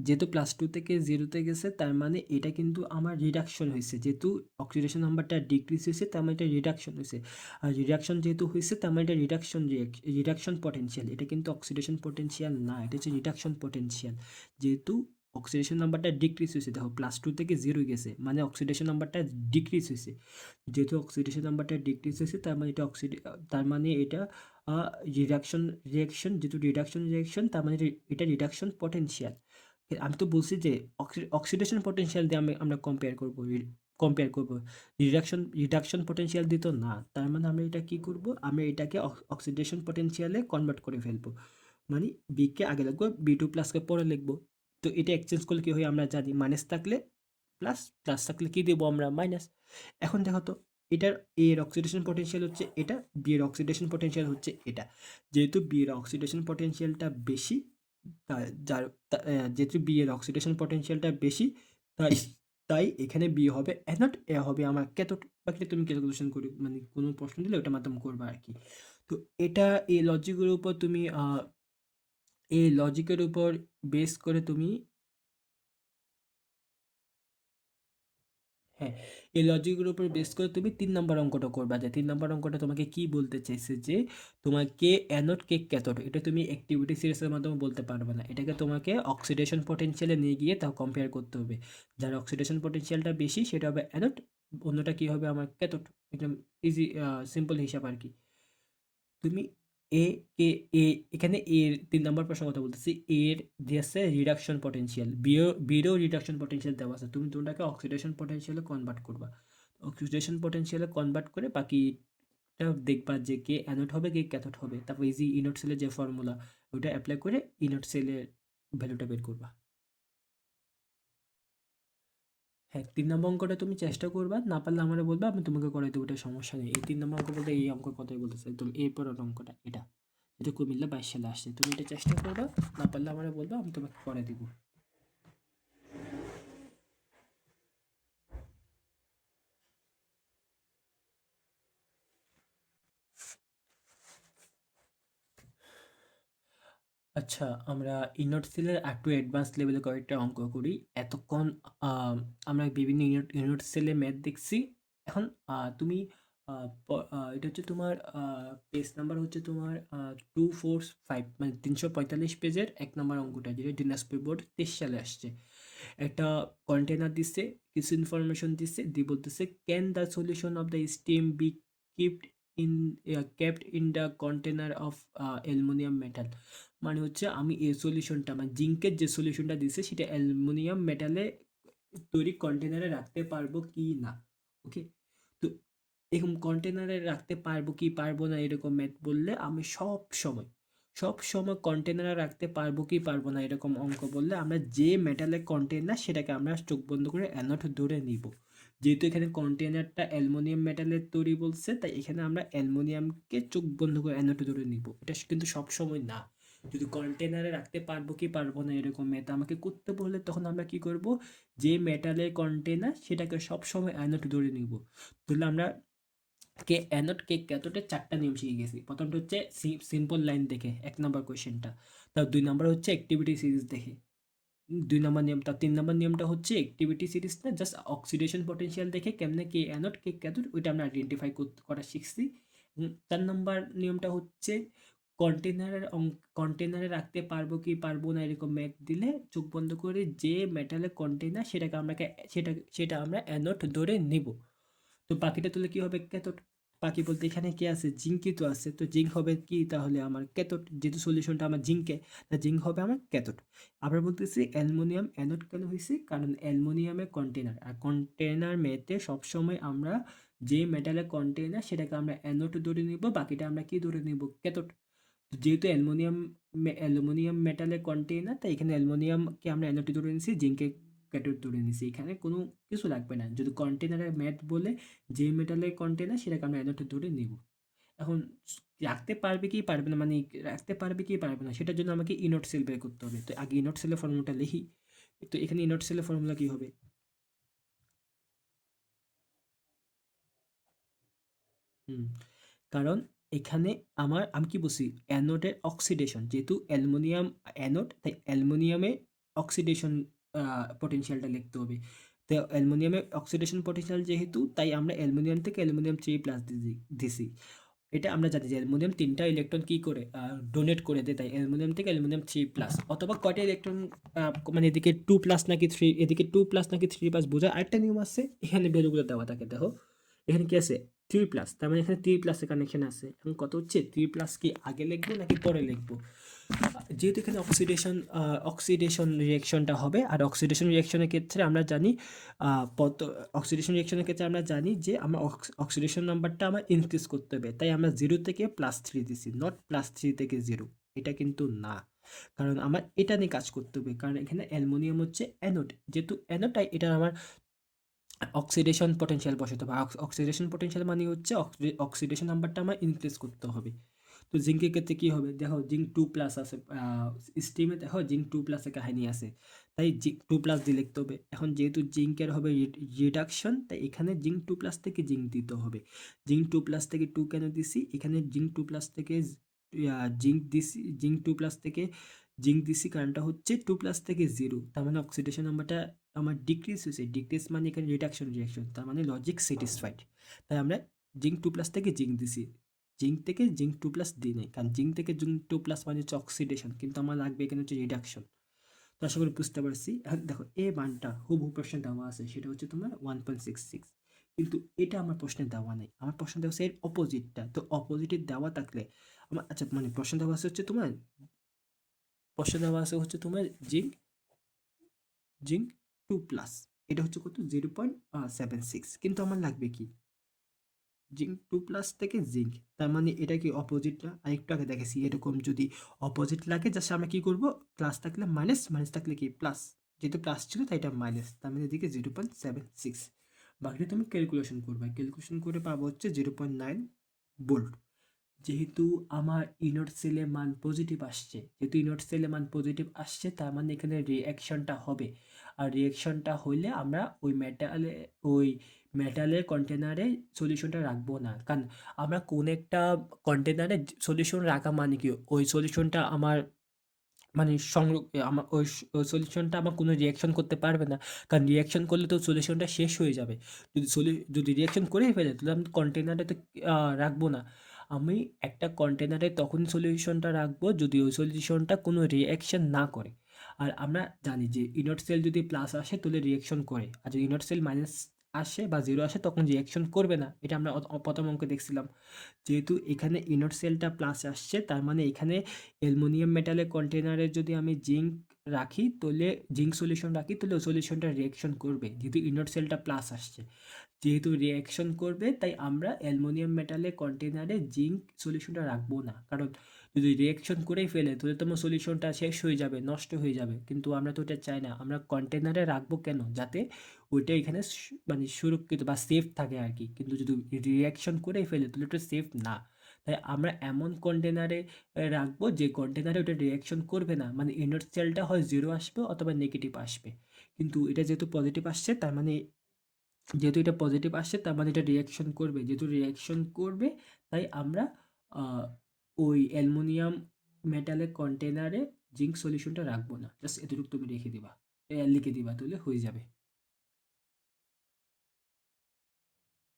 যেহেতু +2 থেকে 0-তে গেছে তার মানে এটা কিন্তু আমার রিডাকশন হয়েছে, যেহেতু অক্সিডেশন নাম্বারটা ডিক্রিজ হয়েছে তার মানে এটা রিডাকশন হয়েছে, আর রিডাকশন যেহেতু হয়েছে তার মানে এটা রিডাকশন পটেনশিয়াল, এটা কিন্তু অক্সিডেশন পটেনশিয়াল না, এটা হচ্ছে রিডাকশন পটেনশিয়াল। যেহেতু অক্সিডেশন নাম্বারটা ডিক্রিজ হয়েছে, দেখো +2 থেকে 0 গেছে মানে অক্সিডেশন নাম্বারটা ডিক্রিজ হয়েছে, যেহেতু অক্সিডেশন নাম্বারটা ডিক্রিজ হয়েছে তার মানে এটা তার মানে এটা রিডাকশন রিয়াকশন, যেহেতু রিডাকশন রিয়াকশন তার মানে এটা রিডাকশন পটেনশিয়াল। আমি তো বলছি যে অক্সিডেশন পটেনশিয়াল দিয়ে আমরা কম্পেয়ার করব, রিডাকশন পটেনশিয়াল দিয়ে তো না, তার মানে আমরা এটা কি করব, আমরা এটাকে অক্সিডেশন পটেনশিয়ালে কনভার্ট করে ফেলবো, মানে বি কে আগে লিখবো বি2 প্লাসকে পরে লিখবো। তো এটা এক্সচেঞ্জ করলে কি হয় আমরা জানি, মাইনাস থাকলে প্লাস, প্লাস থাকলে কি দেবো আমরা মাইনাস। এখন দেখো তো এটার এ এর অক্সিডেশন পটেনশিয়াল হচ্ছে এটা, বি এর অক্সিডেশন পটেনশিয়াল হচ্ছে এটা, যেহেতু বি এর অক্সিডেশন পটেনশিয়ালটা বেশি, যেহেতু বি এর অক্সিডেশন পটেনশিয়ালটা বেশি, তাই তাই এখানে বি হবে অ্যানোড, এ হবে আমার ক্যাথোড। বাকিটা তুমি ক্যালকুলেশন করে মানে কোনো প্রশ্ন দিলে ওটা মাধ্যমে করবা আর কি। তো এটা এই লজিকের উপর তুমি এই লজিকের উপর বেস করে তুমি, হ্যাঁ, এই লজিকের উপর বেস করে তুমি ৩ নাম্বার অঙ্কটা করবা, যে ৩ নাম্বার অঙ্কটা তোমাকে কি বলতে চাইছে যে তোমার কে অ্যানোড কে ক্যাথোড, এটা তুমি অ্যাক্টিভিটি সিরিজের মাধ্যমে বলতে পারবে না, এটাকে তোমাকে অক্সিডেশন পটেনশিয়ালে নিয়ে গিয়ে তাও কম্পেয়ার করতে হবে, যার অক্সিডেশন পটেনশিয়ালটা বেশি সেটা হবে অ্যানোড, অন্যটা কি হবে আমার ক্যাথোড, একদম ইজি সিম্পল হিসাব আর কি। তুমি এ কে এ এখানে এর ৩ নাম্বার প্রশ্নের কথা বলতেছি, এর দিয়েছে রিডাকশন পটেনশিয়াল, বিরও রিডাকশন পটেনশিয়াল দেওয়া আছে, তুমি দুটাকে অক্সিডেশন পটেনশিয়ালে কনভার্ট করবা, অক্সিডেশন পটেনশিয়ালে কনভার্ট করে বাকিটা দেখবা যে কে অ্যানোড হবে কে ক্যাথোড হবে, তারপর ইজি ইনোড সেলের যে ফর্মুলা ওটা অ্যাপ্লাই করে ইনোড সেলের ভ্যালুটা বের করবা। হ্যাঁ, ৩ নম্বর অঙ্কটা তুমি চেষ্টা করবা, না পারলে আমারে বলবা, আমি তোমাকে করাই দেবো, ওটা সমস্যা নেই। এই ৩ নম্বর অঙ্ক বলতে এই অঙ্কের কথাই বলতেছে, একদম এরপরের অঙ্কটা এটা, এটা কুমিল্লা ২২ সালে আসছে, তুমি এটা চেষ্টা করবা, না পারলে আমারে বলবা, আমি তোমাকে করাই দিব। আচ্ছা, আমরা ইনোড সেলের একটু অ্যাডভান্স লেভেলে কয়েকটা অঙ্ক করি। এতক্ষণ আমরা বিভিন্ন ইনোড সেলে ম্যাথ দেখছি। এখন তুমি এটা হচ্ছে তোমার পেজ নাম্বার হচ্ছে তোমার 245, মানে 345 পেজের ১ নম্বর অঙ্কটা, যেটা দিনাজপুর বোর্ড ২৩ সালে আসছে। একটা কন্টেনার দিচ্ছে, কিছু ইনফরমেশন দিচ্ছে, দিয়ে বলতেছে can the solution of the steam be keeped in kept in the container of aluminium metal. মানে হচ্ছে আমি এই সলিউশনটা মানে জিঙ্কের যে সলিউশনটা দিছে সেটা অ্যালুমিনিয়াম মেটালে তৈরি কন্টেনারে রাখতে পারবো কি না, ওকে। তো এরকম কন্টেনারে রাখতে পারবো কি পারবো না এরকম ম্যাথ বললে আমি সব সময় কন্টেনারে রাখতে পারবো কি পারবো না এরকম অঙ্ক বললে আমরা যে মেটালের কন্টেনার সেটাকে আমরা চোখ বন্ধ করে অ্যানোড ধরে নিব, যেহেতু এখানে কন্টেনারটা অ্যালুমিনিয়াম মেটালের তৈরি বলছে তাই এখানে আমরা অ্যালুমিনিয়ামকে চোখ বন্ধ করে অ্যানোড ধরে নিব, এটা কিন্তু সব সময় না। যদি কন্টেনারে রাখতে পারবো কি পারবো না এরকম ম্যাথ আমাকে করতে বললে তখন আমরা কি করব, যে মেটালের কন্টেনার সেটাকে সবসময় অ্যানোড ধরে নিব। তাহলে আমরা কে অ্যানোড কে ক্যাথোডের ৪টা নিয়ম শিখে গেছি। প্রথমটা হচ্ছে সিম্পল লাইন দেখে ১ নাম্বার কোয়েশ্চেনটা, তার ২ নাম্বার হচ্ছে অ্যাক্টিভিটি সিরিজ দেখে ২ নাম্বার নিয়ম, তার ৩ নাম্বার নিয়মটা হচ্ছে অ্যাক্টিভিটি সিরিজ না, জাস্ট অক্সিডেশন পটেনশিয়াল দেখে কেমনে কে অ্যানোড কে ক্যাথোড ওইটা আমরা আইডেন্টিফাই করা শিখছি। ৪ নাম্বার নিয়মটা হচ্ছে কন্টেনারে রাখতে পারবো কি পারবো না এরকম ম্যাথ দিলে চোখ বন্ধ করে যে মেটালের কন্টেনার সেটাকে আমরা সেটা আমরা অ্যানোড ধরে নিব। তো বাকিটা তুলে কি হবে ক্যাথোড। বাকি বলতে এখানে কি আছে, জিঙ্কই তো আছে, তো জিঙ্ক হবে কি তাহলে আমার ক্যাথোড, যেহেতু সলিউশনটা আমার জিঙ্কে, তা জিঙ্ক হবে আমার ক্যাথোড। আবার বলতেছি অ্যালুমিনিয়াম অ্যানোড কেন হয়েছে, কারণ অ্যালুমিনিয়ামের কন্টেনার, আর কন্টেনার মেতে সবসময় আমরা যে মেটালের কন্টেনার সেটাকে আমরা অ্যানোড ধরে নিব, বাকিটা আমরা কি ধরে নিব, ক্যাথোড। যেহেতু অ্যালুমিনিয়াম মেটালের কন্টেনার, তাই এখানে অ্যালুমিনিয়ামকে আমরা অ্যানোড ধরে নিছি, জিঙ্কে ক্যাথোড ধরে নিছি, এখানে কোনো কিছু লাগবে না, যদি কন্টেনারের ম্যাট বলে যে মেটালের কন্টেনার সেটাকে আমরা অ্যানোড ধরে নিব। এখন রাখতে পারবে কি পারবে না, মানে রাখতে পারবে কি পারবে না সেটার জন্য আমাকে ইনট সেল বের করতে হবে। তো আগে ইনট সেলের ফর্মুলাটা লিখি। তো এখানে ইনট সেলের ফর্মুলা কি হবে, হুম, কারণ এখানে আমি কি বলছি, অ্যানোডের অক্সিডেশন, যেহেতু অ্যালুমিনিয়াম অ্যানোড, তাই অ্যালুমিনিয়ামে অক্সিডেশন পটেনশিয়ালটা লিখতে হবে। তো অ্যালুমিনিয়ামের অক্সিডেশন পটেনশিয়াল যেহেতু, তাই আমরা অ্যালুমিনিয়াম থেকে অ্যালুমিনিয়াম 3+ দিছি। এটা আমরা জানি যে অ্যালুমিনিয়াম 3টা ইলেকট্রন কি করে ডোনেট করে দেয়, তাই অ্যালুমিনিয়াম থেকে অ্যালুমিনিয়াম 3+, অথবা কয়টা ইলেকট্রন মানে এদিকে 2+ নাকি 3, এদিকে 2+ নাকি 3+ বোঝা আরেকটা নিয়ম আছে, এখানে ভ্যালুগুলো দেওয়া থাকে দেখো। এখানে কি আছে 3+, তার মানে এখানে 3+এর কানেকশন আছে। এখন কত হচ্ছে 3+ কি আগে লিখবো নাকি পরে লিখবো, যেহেতু এখানে অক্সিডেশন রিয়াকশনটা হবে, আর অক্সিডেশন রিয়াকশনের ক্ষেত্রে আমরা জানি অক্সিডেশন রিয়াকশনের ক্ষেত্রে আমরা জানি যে আমার অক্সিডেশন নাম্বারটা আমার ইনক্রিজ করতে হবে, তাই আমরা 0 থেকে +3 দিছি, নট +3 থেকে 0, এটা কিন্তু না, কারণ আমার এটা নিয়ে কাজ করতে হবে, কারণ এখানে অ্যালুমিনিয়াম হচ্ছে অ্যানোড, যেহেতু অ্যানোড তাই এটা আমার অক্সিডেশন পটেনশিয়াল বসাতে হবে। অক্সিডেশন পটেনশিয়াল মানে হচ্ছে অক্সিডেশন নাম্বারটা আমার ইনক্রিজ করতে হবে। তো জিঙ্কের ক্ষেত্রে কি হবে, দেখো জিঙ্ক 2+ আছে, স্টিমে দেখো জিঙ্ক 2+ এর কাহিনী আছে, তাই 2+ দিয়ে লিখতে হবে। এখন যেহেতু জিঙ্কের হবে রিডাকশন, তাই এখানে জিঙ্ক 2+ থেকে জিঙ্ক দিতে হবে। জিঙ্ক 2+ থেকে 2 কেন দিছি, এখানে জিঙ্ক 2+ থেকে জিঙ্ক দিছি, জিঙ্ক 2+ থেকে জিঙ্ক দিছি, কারণটা হচ্ছে 2+ থেকে 0, তার মানে অক্সিডেশন নাম্বারটা আমার ডিক্রিজ হয়েছে, ডিক্রিজ মানে এখানে রিডাকশন রিয়াকশন, তার মানে লজিক স্যাটিসফাইড, তাই আমরা জিঙ্ক 2+ থেকে জিঙ্ক দিছি, জিঙ্ক থেকে জিঙ্ক 2+ দিই নাই, কারণ জিঙ্ক থেকে জিঙ্ক 2+ মানে হচ্ছে অক্সিডেশন, কিন্তু আমার লাগবে এখানে হচ্ছে রিডাকশন। তো আশা করি বুঝতে পারছি। এখন দেখো এ মানটা হুবহু প্রশ্নে দেওয়া আছে, সেটা হচ্ছে তোমার 1.66, কিন্তু এটা আমার প্রশ্নে দেওয়া নেই, আমার প্রশ্ন দেওয়া আছে এর অপোজিটটা, তো অপোজিটে দেওয়া থাকলে আমার, আচ্ছা মানে প্রশ্ন দেওয়া আছে হচ্ছে তোমার, প্রশ্ন দেওয়া আছে হচ্ছে তোমার জিঙ্ক জিঙ্ক 2+, এটা হচ্ছে কত 0.76, কিন্তু আমার লাগবে কি জিঙ্ক 2+ থেকে জিঙ্ক, তার মানে এটা কি অপোজিট না, আরেকটু আগে দেখেছি এরকম যদি অপোজিট লাগে জাস্ট আমরা কি করব, প্লাস থাকলে মাইনাস, মাইনাস থাকলে কি প্লাস, যেহেতু প্লাস ছিল তাই এটা মাইনাস, তার মানে এদিকে 0.76, বাকিটা তুমি ক্যালকুলেশন করবে, ক্যালকুলেশন করে পাবো হচ্ছে 0.9 ভোল্ট। যেহেতু আমার ইনট সেলের মান পজিটিভ আসছে, যেহেতু ইনট সেলের মান পজিটিভ আসছে, তার মানে এখানে রিঅ্যাকশনটা হবে, আর রিঅ্যাকশনটা হইলে আমরা ওই মেটালের কন্টেনারে সলিউশনটা রাখবো না, কারণ আমরা কোন একটা কন্টেনারে সলিউশন রাখা মানে কি ওই সলিউশনটা আমার মানে আমার ওই সলিউশনটা আমার কোনো রিয়াকশন করতে পারবে না, কারণ রিয়াকশন করলে তো সলিউশনটা শেষ হয়ে যাবে, যদি রিয়াকশন করেই ফেলে তাহলে আমি কন্টেনারে তো রাখবো না। আমি একটা কন্টেনারে তখন সলিউশনটা রাখবো যদি ওই সলিউশনটা কোনো রিয়াকশন না করে, আর আমরা জানি যে ইনট সেল যদি প্লাস আসে তাহলে রিয়াকশন করে, আর যদি ইনট সেল মাইনাস আসে বা 0 আসে তখন রিয়াকশন করবে না, এটা আমরা প্রথম অঙ্কে দেখছিলাম। যেহেতু এখানে ইনট সেলটা প্লাস আসছে, তার মানে এখানে অ্যালুমিনিয়াম মেটালের কন্টেনারে যদি আমি জিঙ্ক রাখি তাহলে জিঙ্ক সলিউশন রাখি তাহলে ওই সলিউশনটা রিয়াকশন করবে, যেহেতু ইনট সেলটা প্লাস আসছে, যেহেতু রিয়াকশন করবে তাই আমরা অ্যালুমিনিয়াম মেটালের কন্টেনারে জিঙ্ক সলিউশনটা রাখবো না, কারণ যদি রিয়াকশন করেই ফেলে তাহলে তোমার সলিউশনটা শেষ হয়ে যাবে, নষ্ট হয়ে যাবে, কিন্তু আমরা তো এটা চাই না, আমরা কন্টেনারে রাখবো কেন, যাতে ওইটা এখানে মানে সুরক্ষিত বা সেফ থাকে আর কি, কিন্তু যদি রিয়াকশন করেই ফেলে তাহলে ওটা সেফ না, তাই আমরা এমন কন্টেনারে রাখবো যে কন্টেনারে ওটা রিয়াকশন করবে না, মানে ইনট সেলটা হয় 0 আসবে অথবা নেগেটিভ আসবে, কিন্তু এটা যেহেতু পজিটিভ আসছে তার মানে, যেহেতু এটা পজিটিভ আসছে তার মানে এটা রিয়াকশন করবে, যেহেতু রিয়াকশন করবে তাই আমরা আহ, ওই অ্যালুমিনিয়াম মেটালের কন্টেনারে জিঙ্ক সলিউশনটা রাখবো না, জাস্ট এতটুকু তুমি রেখে দিবা, লিখে দিবা তাহলে হয়ে যাবে।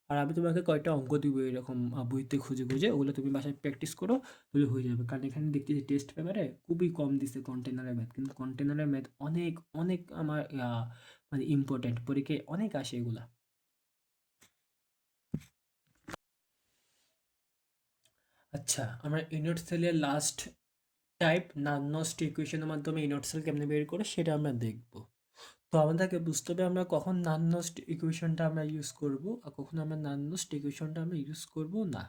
আর আমি তোমাকে কয়েকটা অঙ্ক দিব এরকম বইতে খুঁজে খুঁজে, ওগুলো তুমি বাসায় প্র্যাকটিস করো, তাহলে হয়ে যাবে, কারণ এখানে দেখতেছি টেস্ট পেপারে খুবই কম দিছে কন্টেনারের ম্যাথ, কিন্তু কন্টেনারের ম্যাথ অনেক অনেক আমার মানে ইম্পর্টেন্ট, পরীক্ষায় অনেক আসে এগুলা। আচ্ছা, আমরা ইনোড সেলের লাস্ট টাইপ নাননস্ট ইকুয়েশনের মাধ্যমে ইনোড সেল কেমনে বের করে সেটা আমরা দেখব। তো আমাদেরকে বুঝতে হবে আমরা কখন নাননস্ট ইকুয়েশনটা আমরা ইউজ করব আর কখন আমরা নাননস্ট ইকুয়েশনটা আমরা ইউজ করব না।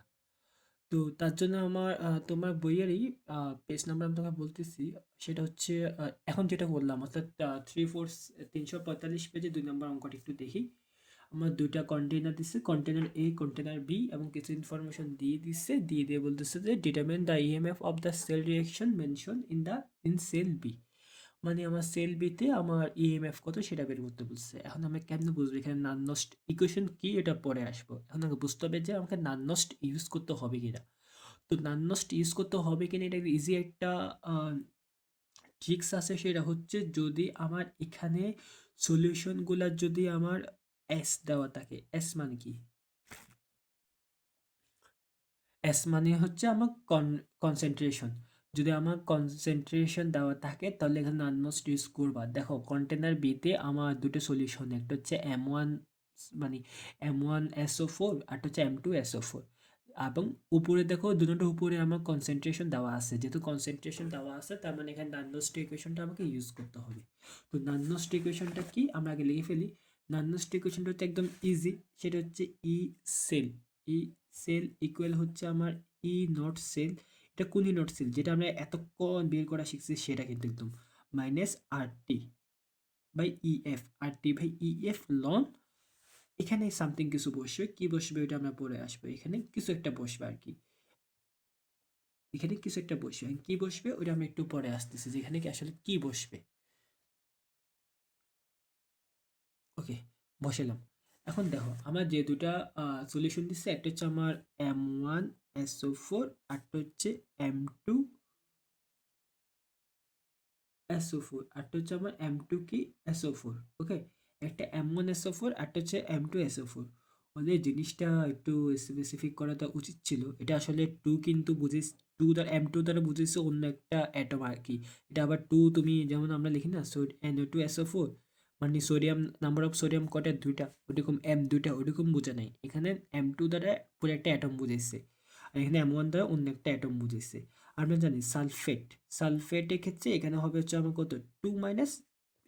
তো তার জন্য আমার তোমার বইয়েরই পেজ নাম্বার আমি তোমাকে বলতেছি। সেটা হচ্ছে এখন যেটা বললাম অর্থাৎ 345 পেজে 2 নম্বর অঙ্কটা একটু দেখি। আমার ২ টা কন্টেইনার দিছে। কন্টেইনার A, কন্টেইনার B এবং কিছু ইনফরমেশন দিয়ে দিছে। দিয়ে বলতেছে যে determine the EMF of the cell reaction mention in cell B। মানে আমার সেল B তে আমার ইএমএফ কত সেটা বের করতে বলছে। এখন আমরা কেমনে বুঝবো এখানে নাননস্ট ইকুয়েশন কি এটা পরে আসবো। এখন আমাকে বুঝতে হবে যে আমাকে নাননস্ট ইউজ করতে হবে কিনা। তো নাননস্ট ইউজ করতে হবে কিনা এটা ইজি একটা আ ট্রিক্স আছে, সেটা হচ্ছে যদি আমার এখানে সলিউশনগুলা যদি আমার S দেওয়া থাকে। S মানে কি? S মানে হচ্ছে আমার কনসেন্ট্রেশন। যদি আমার কনসেন্ট্রেশন দেওয়া থাকে তাহলে এখানে নানমোস্ট ইউজ করবা। দেখো কন্টেনার B তে আমার ২ টো সলিউশন, একটা হচ্ছে M1 মানে M1SO4 আরটা হচ্ছে M2SO4 এবং উপরে দেখো দুটোর উপরে আমার কনসেন্ট্রেশন দেওয়া আছে। যেহেতু কনসেন্ট্রেশন দেওয়া আছে তার মানে এখানে নানমোস্ট ইকুয়েশনটা আমাকে ইউজ করতে হবে। তো নানমোস্ট ইকুয়েশনটা কি আমরা আগে লিখে ফেলি। নানমোস্ট ইকুয়েশনটা হচ্ছে একদম ইজি, সেটা হচ্ছে ই সেল। ই সেল ইকুয়াল হচ্ছে আমার ই নট সেল। এটা কোন ই নট সেল যেটা আমরা এতক্ষণ বের করা শিখছি সেটা কিন্তু একদম minus R T by F. R T by F লন এখানে সামথিং কিছু বসবে, কি বসবে ওইটা আমরা পরে আসবো। এখানে কিছু একটা বসবে আর কি, এখানে কিছু একটা বসবে, কি বসবে ওইটা আমি একটু পরে আসতেছি যে এখানে কি আসলে কি বসবে। ওকে, বসালাম। এখন দেখো আমার যে দুটা সলিউশন দিচ্ছে, একটা হচ্ছে আমার M1SO4 আরটা হচ্ছে M2 SO4 আরটা হচ্ছে আমার M2 কি SO4। ওকে, একটা M1SO4 আরটা হচ্ছে M2SO4। ওদের জিনিসটা একটু স্পেসিফিক করাটা উচিত ছিল। এটা আসলে 2 কিন্তু বুঝিস 2 দ্বারা M2 দ্বারা বুঝিয়েছে অন্য একটা অ্যাটম আর কি। এটা আবার 2 তুমি যেমন আমরা লিখি না NO2SO4 মানে সোডিয়াম, নাম্বার অফ সোডিয়াম কয়টা 2 টা, ওরকম M 2 টা ওরকম বোঝা নাই। এখানে M2 দ্বারা পুরো একটা অ্যাটম বুঝাইছে আর এখানে M1 দ্বারা অন্য একটা অ্যাটম বুঝাইছে। আমরা জানি সালফেট, সালফেটের ক্ষেত্রে এখানে হবে হচ্ছে আমার কত 2 মাইনাস,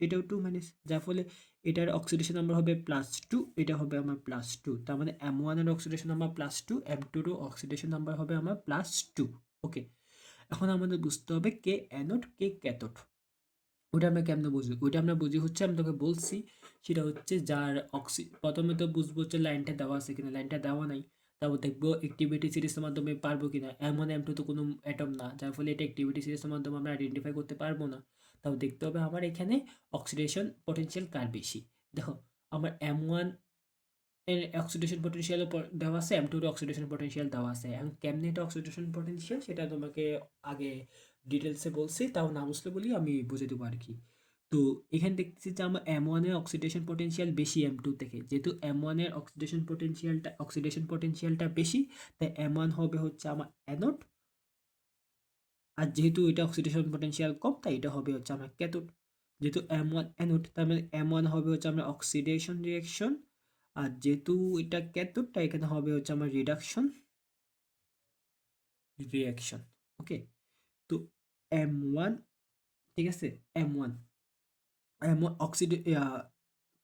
এটাও 2 মাইনাস, যার ফলে এটার অক্সিডেশন নাম্বার হবে +2, এটা হবে আমার +2। তার মানে M1 এর অক্সিডেশন নাম্বার +2, M2 এর অক্সিডেশন নাম্বার হবে আমার +2। ওকে, এখন আমাদের বুঝতে হবে কে অ্যানোড কে ক্যাথোড। ওটা আমরা কেমনে বুঝবো? ওইটা আমরা বুঝি হচ্ছে আমি তোকে বলছি, সেটা হচ্ছে যার প্রথমে তো বুঝবো হচ্ছে লাইনটা দেওয়া আছে কিনা। লাইনটা দেওয়া নাই, তারপর দেখবো একটিভিটি সিরিজের মাধ্যমে পারবো কিনা। M1 M2 তো কোনো অ্যাটম না, যার ফলে এটা একটিভিটি সিরিজের মাধ্যমে আমরা আইডেন্টিফাই করতে পারবো না। তাও দেখতে হবে আমার এখানে অক্সিডেশন পটেনশিয়াল কার বেশি। দেখো আমার M1 এর অক্সিডেশন পটেনশিয়াল দেওয়া আছে, M2 এর অক্সিডেশন পটেনশিয়াল দেওয়া আছে। এখন কেমনে এটা অক্সিডেশন পটেনশিয়াল সেটা তোমাকে আগে ডিটেলসে বলছি, তাও না বুঝলে বলি আমি বুঝে দেবো আর কি। তো এখানে দেখতেছি যে আমার M1 এর অক্সিডেশন পটেনশিয়াল বেশি M2 থেকে। যেহেতু M1 এর অক্সিডেশন পটেনশিয়ালটা বেশি, তাই M1 হবে হচ্ছে আমার অ্যানোড। আর যেহেতু এটা অক্সিডেশন পটেনশিয়াল কম তাই এটা হবে হচ্ছে আমার ক্যাথোড। যেহেতু M1 অ্যানোড তার মানে M1 হবে হচ্ছে আমরা অক্সিডেশন রিঅ্যাকশন, আর যেহেতু এটা ক্যাথোড তাই এখানে হবে হচ্ছে আমার রিডাকশন রিঅ্যাকশন। ওকে, তো M1, ঠিক আছে, M1 M1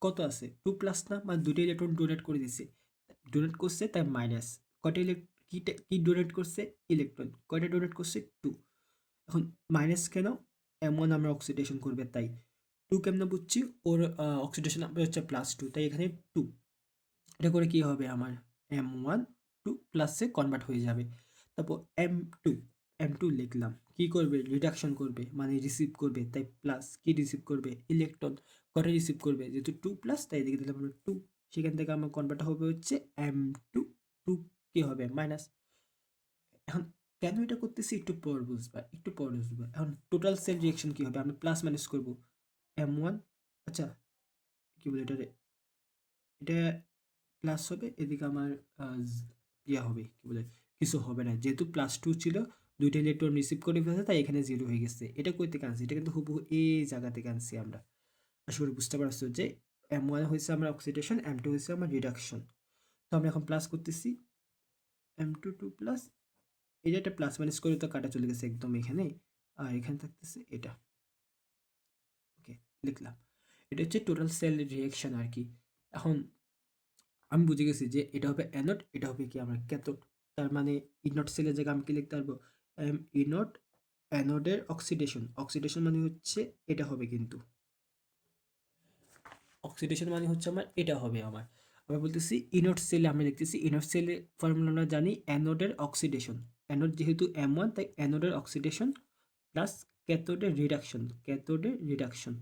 কত আছে 2 প্লাস না, মানে দুটো ইলেকট্রন ডোনেট করে দিছে। ডোনেট করছে তাই মাইনাস। কয়টা কি ডোনেট করছে? ইলেকট্রন। কয়টা ডোনেট করছে? 2। এখন মাইনাস কেন? M1 আমরা অক্সিডেশন করবে তাই। 2 কেমনে বুঝছি? ওর অক্সিডেশন নাম্বার হচ্ছে +2 তাই এখানে 2। এটা করে কি হবে আমার M1 2 প্লাসে কনভার্ট হয়ে যাবে। তারপর M2, M2 লিখলাম। কি করবে? রিডাকশন করবে মানে রিসিভ করবে তাই প্লাস। কি রিসিভ করবে? ইলেকট্রন। কটা রিসিভ করবে? যেহেতু 2 প্লাস তাই এদিকে দিলাম আমরা 2। সেখান থেকে আমার কনভার্ট হবে হচ্ছে M2, 2 কি হবে? মাইনাস। এখন কেন এটা করতেছি একটু পর বুঝবা, একটু পর বুঝবা। এখন টোটাল সেল রিঅ্যাকশন কি হবে? আমরা প্লাস মাইনাস করব। M1, আচ্ছা কি বলে এটারে, এটা প্লাস হবে, এদিকে আমার ইয়া হবে কি বলে কিছু হবে না। যেহেতু +2 ছিল, 2টা ইলেকট্রন রিসিভ করে ফেলেছে তাই এখানে 0 হয়ে গেছে। এটা কই থেকে আনছি? এটা কিন্তু হুবহু এই জায়গা থেকে আনছি আমরা। আশা করি বুঝতে পারছো যে M1 হয়েছে আমার অক্সিডেশন, M2 হয়েছে আমার রিডাকশন। তো আমরা এখন প্লাস করতেছি M2 2 প্লাস এটা একটা প্লাস মাইনাস করে তো কাটা চলে গেছে একদম এখানে, আর এখানে থাকতেছে এটা। ওকে, লিখলাম। এটা হচ্ছে টোটাল সেল রিয়াকশন আর কি। এখন আমি বুঝে গেছি যে এটা হবে অ্যানোড, এটা হবে কি আমার ক্যাথোড। তার মানে ইনট সেলের জায়গায় আমি কি লিখতে পারবো, এম ইনট অ্যানোডের অক্সিডেশন। অক্সিডেশন মানে হচ্ছে এটা হবে, কিন্তু অক্সিডেশন মানে হচ্ছে আমার এটা হবে আমার। আমরা বলতেছি ইনট সেলে, আমরা দেখতেছি ইনট সেলের ফর্মুলা আমরা জানি অ্যানোডের অক্সিডেশন। অ্যানোড যেহেতু M1 তাই অ্যানোডের অক্সিডেশন প্লাস ক্যাথোডের রিডাকশন, ক্যাথোডের রিডাকশন।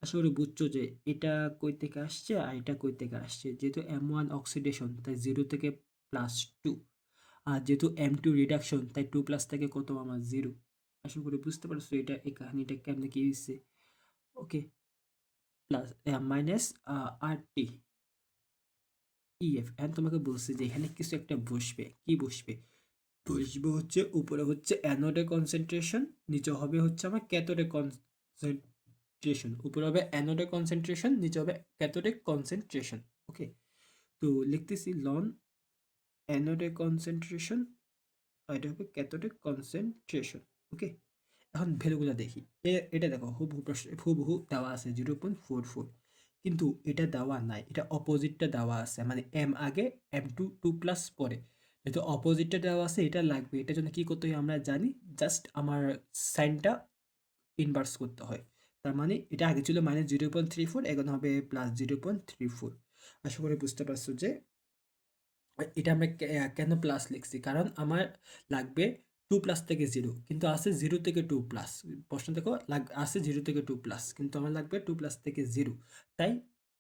আশা করি বুঝছো যে এটা কই থেকে আসছে আর এটা কই থেকে আসছে। যেহেতু M1 অক্সিডেশন তাই 0 থেকে +2, আর যেহেতু M2 রিডাকশন তাই 2 প্লাস থেকে কত আমার 0। আশা করি বুঝতে পারছো এটা, এই কাহিনীটা কেমনে কি হচ্ছে। ওকে, প্লাস মাইনাস RT EF। এখন তোমাকে বলছি যে এখানে কিছু একটা বসবে, কি বসবে, বসবে হচ্ছে উপরে হচ্ছে অ্যানোডের কনসেন্ট্রেশন, নিচে হবে হচ্ছে আমার ক্যাথোডের কনসেন্ট্রেশন। উপরে হবে অ্যানোডের কনসেন্ট্রেশন, নিচে হবে ক্যাথোডিক কনসেন্ট্রেশন। ওকে, তো লিখতেছি লন অ্যানোডের কনসেন্ট্রেশন, আর এটা হবে ক্যাথোডিক কনসেন্ট্রেশন। ওকে, এখন ভ্যালুগুলো দেখি। এটা দেখো হুবহু প্রশ্ন, হুবহু দেওয়া আছে 0.44, কিন্তু এটা দেওয়া নাই, এটা অপোজিটটা দেওয়া আছে, মানে এম আগে M2 2 প্লাস পরে। যেহেতু অপোজিটটা দেওয়া আছে এটা লাগবে, এটার জন্য কি করতে হয় আমরা জানি, জাস্ট আমার সাইনটা ইনভার্স করতে হয়। তার মানে এটা আগে ছিল -0.34, এখন হবে +0.34। আশা করি বুঝতে পারছো যে এটা আমরা কেন প্লাস লিখছি, কারণ আমার লাগবে 2 প্লাস থেকে 0, কিন্তু আছে 0 থেকে 2 প্লাস। প্রশ্ন দেখো আছে 0 থেকে 2 প্লাস, কিন্তু আমার লাগবে 2 প্লাস থেকে 0। তাই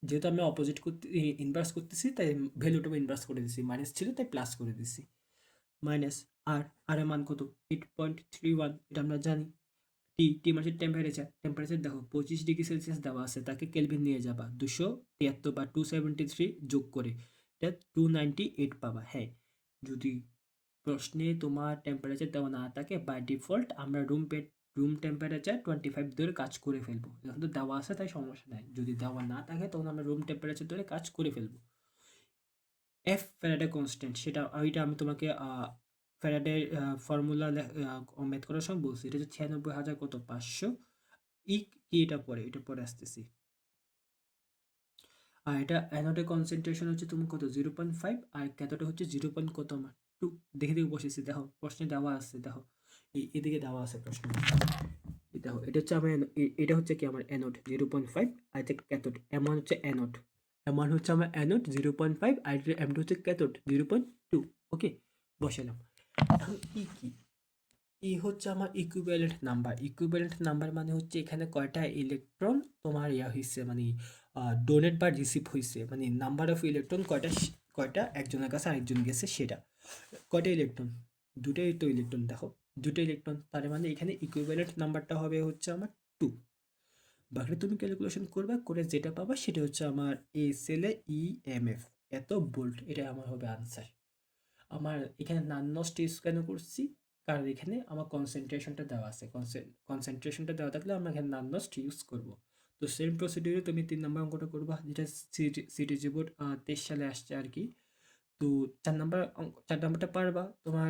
যেহেতু আমি অপোজিট করতে ইনভার্স করতেছি, তাই ভ্যালুটা ইনভার্স করে দিছি, মাইনাস ছিল তাই প্লাস করে দিছি। মাইনাস আর আর এর মান কত, 8.31, এটা আমরা জানি। টি মানে টেম্পারেচার, টেম্পারেচার দেখো 25°C দেওয়া আছে, তাকে কেলভিন নিয়ে যাবা 273 বা 273 যোগ করে এটা 298 পাবা। হ্যাঁ, যদি প্রশ্নে তোমার টেম্পারেচার দেওয়া না থাকে, বাই ডিফল্ট আমরা রুম টেম্পারেচার 25 ধরে কাজ করে ফেলবো। এখন তো দেওয়া আছে তাই সমস্যা নাই, যদি দেওয়া না থাকে তখন আমরা রুম টেম্পারেচার ধরে কাজ করে ফেলবো। এফ ফ্যারাডে কনস্ট্যান্ট, সেটা ওইটা আমি তোমাকে ফ্যারাডের ফর্মুলা ম্যাথ করার সময় বলছি। এটা হচ্ছে 96,000 কত 500 ই, কি এটা পরে, এটা পরে আসতেছি। আর এটা অ্যানোডের কনসেন্ট্রেশন হচ্ছে তুমি কত 0.5, আর ক্যাথোডে হচ্ছে 0. কত আমার 2। দেখে দেখে বসেছি, দেখো প্রশ্নে দেওয়া আছে, দেখো এদিকে দেওয়া আছে প্রশ্ন। এই দেখো এটা হচ্ছে আমার এটা হচ্ছে কি আমার অ্যানোড 0.5, আর এটা ক্যাথোড। এমন হচ্ছে অ্যানোড, এমন হচ্ছে আমার অ্যানোড 0.5, আর M2 হচ্ছে ক্যাথোড 0.2। ওকে, বসালাম। এখন কি হচ্ছে আমার ইকুইভ্যালেন্ট নাম্বার। ইকুইভ্যালেন্ট নাম্বার মানে হচ্ছে এখানে কয়টা ইলেকট্রন তোমার ইয়া হইছে, মানে ডোনেট বা রিসিভ হইছে, মানে নাম্বার অফ ইলেকট্রন কয়টা, কয়টা একজনের কাছে আরেকজন গেছে সেটা। কয়টা ইলেকট্রন, দুটাই তো ইলেকট্রন, দেখো দুটো ইলেকট্রন, তার মানে এখানে ইকুইভ্যালেন্ট নাম্বারটা হবে হচ্ছে আমার 2। বাকি তুমি ক্যালকুলেশন করবা, করে যেটা পাবা সেটা হচ্ছে আমার এই সেলে EMF এত ভোল্ট, এটা আমার হবে আনসার। আমার এখানে নাননষ্ট ইউজ কেন করছি, কারণ এখানে আমার কনসেন্ট্রেশনটা দেওয়া আছে, কনসেন্ট্রেশনটা দেওয়া থাকলে আমরা এখানে নাননষ্ট ইউজ করব। তো সেম প্রসিডিউরে তুমি 3 নম্বর অঙ্কটা করবা, যেটা সিটিজি বোর্ড 23 সালে আসছে আর কি। তো 4 নম্বরটা পারবা। তোমার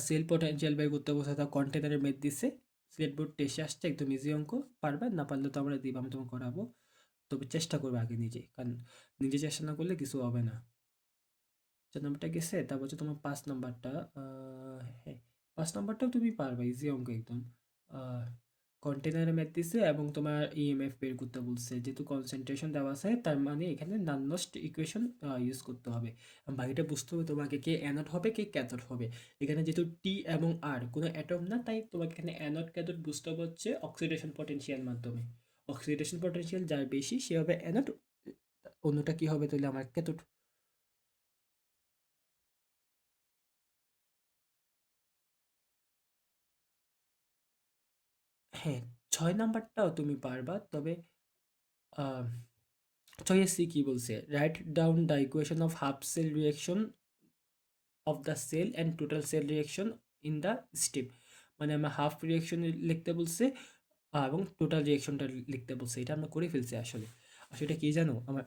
সেল পটেনশিয়াল বের করতে বসে, তা কন্টেনারের মেথ দিচ্ছে, সিলেট বোর্ড টেস্টে আসছে, একদম ইজি অঙ্ক। পারবে না, পারলে তো আমরা দিব, আমি তোমাকে করাবো। তবে চেষ্টা করবে আগে নিজে, কারণ নিজে চেষ্টা না করলে কিছু হবে না। 4 নম্বরটা গেছে, তারপর হচ্ছে তোমার 5 নম্বরটা। হ্যাঁ, 5 নম্বরটাও তুমি পারবে, ইজি অঙ্ক একদম। কন্টেনারে ম্যাথ দিছে এবং তোমার EMF বের করতে বলছে, যেহেতু কনসেন্ট্রেশন দেওয়া আছে তার মানে এখানে নাননস্ট ইকুয়েশন ইউজ করতে হবে। বাকিটা বুঝতে হবে তোমাকে, কে অ্যানোড হবে কে ক্যাথোড হবে। এখানে যেহেতু টি এবং আর কোনো অ্যাটম না, তাই তোমাকে এখানে অ্যানোড ক্যাথোড বুঝতে হবে হচ্ছে অক্সিডেশন পটেনশিয়াল মাধ্যমে। অক্সিডেশন পটেনশিয়াল যার বেশি সে হবে অ্যানোড, অন্যটা কি হবে তাহলে আমার ক্যাথোড। হ্যাঁ, 6 নাম্বারটাও তুমি পারবা, তবে আহ, 6 কি বলছে, write down the equation of half cell reaction of the cell and total cell reaction in the step. মানে আমরা হাফ রিয়াকশন লিখতে বলছে, এবং টোটাল রিয়াকশনটা লিখতে বলছে, এটা আমরা করে ফেলছি আসলে। সেটা কি জানো? আমার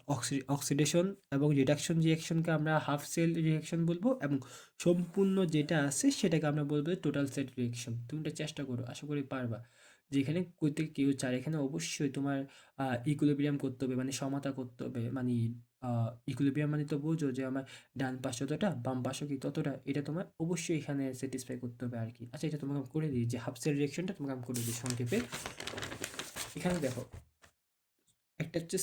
অক্সিডেশন এবং রিডাকশন রিঅ্যাকশনকে আমরা হাফ সেল রিঅ্যাকশন বলবো, এবং সম্পূর্ণ যেটা আছে সেটাকে আমরা বলবো টোটাল সেল রিঅ্যাকশন। তুমি এটা চেষ্টা করো, আশা করি পারবা। যেখানে করতে কেউ চায়, এখানে অবশ্যই তোমার ইকুইলিব্রিয়াম করতে হবে, মানে সমতা করতে হবে, মানে ইকুইলিব্রিয়াম মানে তো বোঝো যে আমার ডান পাশ যতটা বাম পাশও কি ততটা, এটা তোমার অবশ্যই এখানে স্যাটিসফাই করতে হবে আর কি। আচ্ছা, এটা তোমাকে আমি করে দিই, যে হাফ সেল রিঅ্যাকশনটা তোমাকে আমি করে দিই সংক্ষেপে। এখানে দেখো, একটা হচ্ছে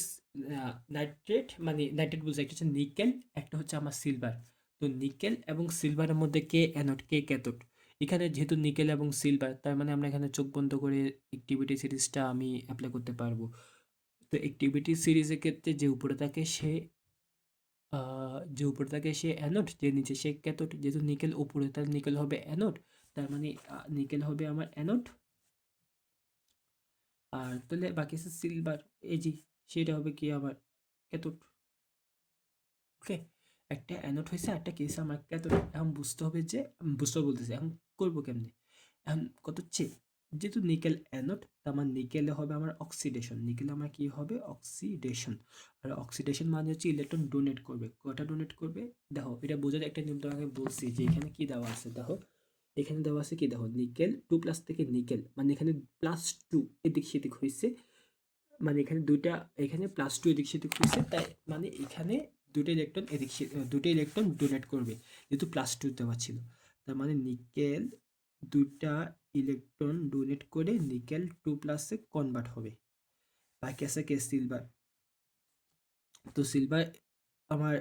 নাইট্রেট, মানে নাইট্রেট বলছে, একটা হচ্ছে নিকেল, একটা হচ্ছে আমার সিলভার। তো নিকেল এবং সিলভারের মধ্যে কে অ্যানোড কে ক্যাথোড। এখানে যেহেতু নিকেল এবং সিলভার, তার মানে আমরা এখানে চোখ বন্ধ করে অ্যাক্টিভিটি সিরিজটা আমি অ্যাপ্লাই করতে পারবো। তো অ্যাক্টিভিটি সিরিজের ক্ষেত্রে যে উপরে থাকে সে অ্যানোড, যে নিচে সে ক্যাথোড। যেহেতু নিকেল উপরে, তার নিকেল হবে অ্যানোড, তার মানে নিকেল হবে আমার অ্যানোড। আর তাহলে বাকি আছে সিলভার, এজি, সেটা হবে কি আমার ক্যাথোড। ওকে, একটা অ্যানোড হয়েছে, একটা কি হয়েছে আমার ক্যাথোড। এখন বুঝতে হবে যে, বুঝতে বলতেছে এখন করবো কেমনে। এখন কত হচ্ছে, যেহেতু নিকেল অ্যানোড, তার মানে নিকেলে হবে আমার অক্সিডেশন, নিকেলে আমার কি হবে অক্সিডেশন। আর অক্সিডেশন মানে হচ্ছে ইলেকট্রন ডোনেট করবে। কটা ডোনেট করবে? দেখো, এটা বোঝার একটা নিয়ম তোমাকে বলছি, যে এখানে কি দেওয়া আছে দেখো, এখানে দেওয়া আছে কি দেখো, নিকেল টু প্লাস থেকে নিকেল, মানে এখানে প্লাস টু এদিক সেদিক হয়েছে, মানে এখানে দুইটা, এখানে প্লাস টু এদিক সেদিক হয়েছে, তাই মানে এখানে দুটো ইলেকট্রন এদিক দুটো ইলেকট্রন ডোনেট করবে, যেহেতু প্লাস টু দেওয়া ছিল। তার মানে নিকেল দুটা ইলেকট্রন ডোনেট করে নিকেল টু প্লাসে কনভার্ট হবে। বাকি আছে কে, সিলভার। তো সিলভার আমার,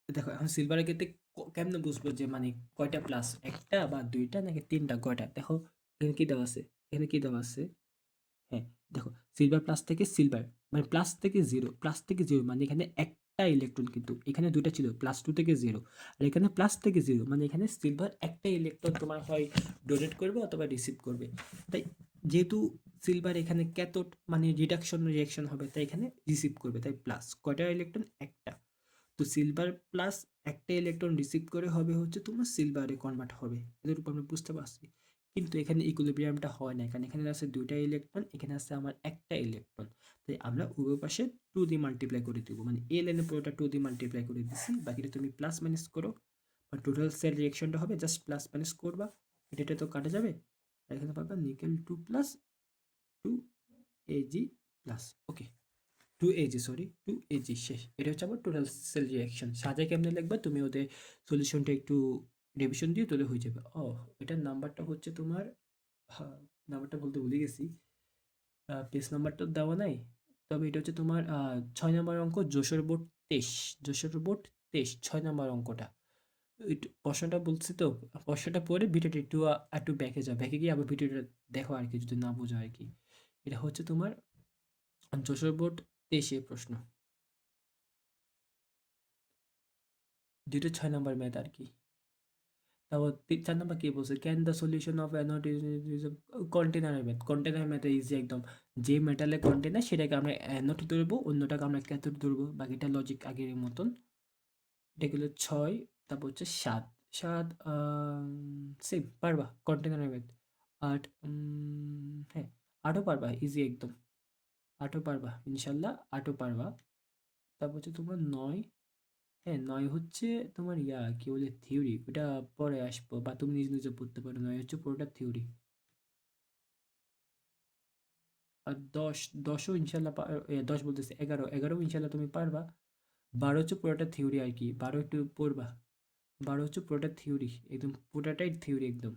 দেখো এখন সিলভারের ক্ষেত্রে কেমনে বুঝবো যে মানে কয়টা প্লাস, একটা বা দুইটা নাকি তিনটা, কয়টা? দেখো এখানে কি দেওয়া আছে, এখানে কি দেওয়া আছে, হ্যাঁ দেখো, সিলভার প্লাস থেকে সিলভার, মানে প্লাস থেকে জিরো, প্লাস থেকে জিরো, মানে এখানে একটা ইলেকট্রন, কিন্তু এখানে দুইটা ছিল, প্লাস টু থেকে জিরো, আর এখানে প্লাস থেকে জিরো, মানে এখানে সিলভার একটা ইলেকট্রন তোমার হয় ডোনেট করবে অথবা রিসিভ করবে। তাই যেহেতু সিলভার এখানে ক্যাথোড, মানে রিডাকশন রিয়াকশন হবে, তাই এখানে রিসিভ করবে, তাই প্লাস কয়টা ইলেকট্রন, একটা। তো সিলভার প্লাস একটা ইলেকট্রন রিসিভ করে হবে হচ্ছে তোমার সিলভারে কনভার্ট হবে, এদের উপর আমরা বুঝতে পারছি। কিন্তু এখানে ইকুইলিব্রিয়ামটা হয় না, কারণ এখানে আছে দুইটা ইলেকট্রন, এখানে আছে আমার একটা ইলেকট্রন। তাই আমরা উভয় পাশে টু দিয়ে মাল্টিপ্লাই করে দিব, মানে এ লাইনে পুরোটা টু দিয়ে মাল্টিপ্লাই করে দিছি, বাকিটা তুমি প্লাস মাইনাস করো, বা টোটাল সেল রিয়াকশনটা হবে জাস্ট প্লাস মাইনাস করবা, এটা তো কাটা যাবে। আর এখানে পাবা nickel two plus two AG plus, okay, two AG, sorry, two AG শেষ। এটা হচ্ছে আমার টোটাল সেল রিয়াকশন। সাজায় কেমনে লিখবা তুমি, ওদের সলিউশনটা একটু রিভিশন দিয়ে তোলে হয়ে যাবে। ও, এটার নাম্বারটা হচ্ছে তোমার, হ্যাঁ, নাম্বারটা বলতে ভুলে গেছি, পেজ নাম্বারটা দেওয়া নাই। তবে এটা হচ্ছে তোমার 6 নম্বর অঙ্ক, যশোর বোর্ড 23, যশোর বোর্ড 23, 6 নম্বর অঙ্কটা। একটু প্রশ্নটা বলছি তো, প্রশ্নটা পড়ে ভিডিওটা একটু একটু ব্যাকে যাও, ব্যাকে গিয়ে আবার ভিডিওটা দেখো আর কি, যদি না বোঝো আর কি। এটা হচ্ছে তোমার যশোর বোর্ড 23 প্রশ্ন, দুটো 6 নম্বর ম্যাথ আর কি। তারপর 4 নম্বর কি বলছে, can the solution of anode container math. Container math easy একদম, যে মেটালের কন্টেনার সেটাকে আমরা অ্যানোড ধরবো, অন্যটাকে আমরা ক্যাথোড ধরবো, বাকিটা লজিক আগের মতন। এটা গেলো 6, তারপর হচ্ছে 7, 7 সেম পারবা কন্টেনার ম্যাথ। 8, হ্যাঁ, 8ও পারবা ইজি একদম, 8ও পারবা ইনশাল্লাহ, 8ও পারবা। তারপর হচ্ছে তোমার 9, হ্যাঁ 9 হচ্ছে তোমার কি বলে থিওরি, ওটা পরে আসবো, বা তুমি নিজে নিজে পড়তে পারো, 9 হচ্ছে পুরোটা থিওরি। আর 10, 10ও ইনশাল্লাহ 10 বলতেছে, 11, 11ও ইনশাল্লাহ তুমি পারবা। 12 হচ্ছে পুরোটা থিওরি আর কি, 12 একটু পড়বা। 12 হচ্ছে পুরোটা থিওরি, একদম পুরোটাই থিওরি একদম।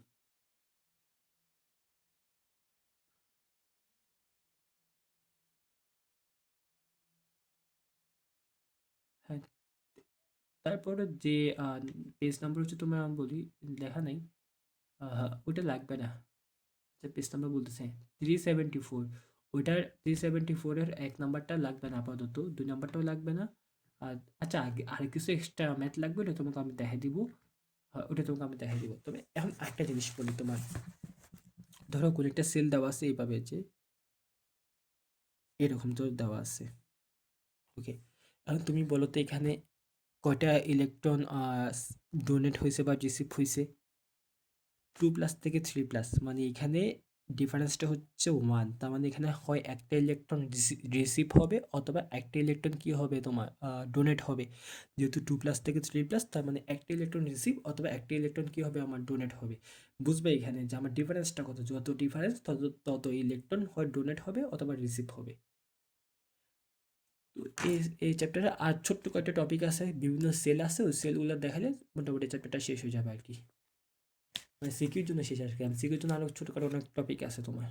হ্যাঁ, তারপরে যে পেজ নাম্বার হচ্ছে তোমার, আমি বলি লেখা নাই, ওইটা লাগবে না। আচ্ছা, পেজ নাম্বার বলতেছে 374, ওইটার 374-এর 1 নাম্বারটা লাগবে না আপাতত, 2 নাম্বারটাও লাগবে না। আর আচ্ছা, আগে আর কিছু এক্সট্রা ম্যাথ লাগবে, ওটা তোমাকে আমি দেখাই দিব। ওটা তোমাকে আমি দেখাই দিব। তবে এখন একটা জিনিস বলি তোমার, ধরো কোনো একটা সেল দেওয়া আছে এইভাবে, যে এরকম তো দেওয়া আছে, ওকে। এখন তুমি বলো তো এখানে কয়টা ইলেকট্রন ডোনেট হয়েছে বা রিসিভ হয়েছে, 2 প্লাস থেকে 3 প্লাস, মানে এখানে ডিফারেন্সটা হচ্ছে 1, তার মানে এখানে হয় একটা ইলেকট্রন রিসিভ হবে অথবা একটা ইলেকট্রন কি হবে তোমার ডোনেট হবে। যেহেতু 2+ থেকে 3+, তার মানে একটা ইলেকট্রন রিসিভ অথবা একটা ইলেকট্রন কি হবে আমার ডোনেট হবে। বুঝবে এখানে যে আমার ডিফারেন্সটা কত, যত ডিফারেন্স তত তত ইলেকট্রন হয় ডোনেট হবে অথবা রিসিভ হবে। তো এই এই চ্যাপ্টারে আর ছোট্ট কয়েকটা টপিক আছে, বিভিন্ন সেল আছে, ওই সেলগুলো দেখালে মোটামুটি চ্যাপ্টারটা শেষ হয়ে যাবে আর কি। মানে সিকিউর জন্য শেষ আর কি, সিকিউর জন্য আরও ছোটোখাটো অনেক টপিক আছে তোমার।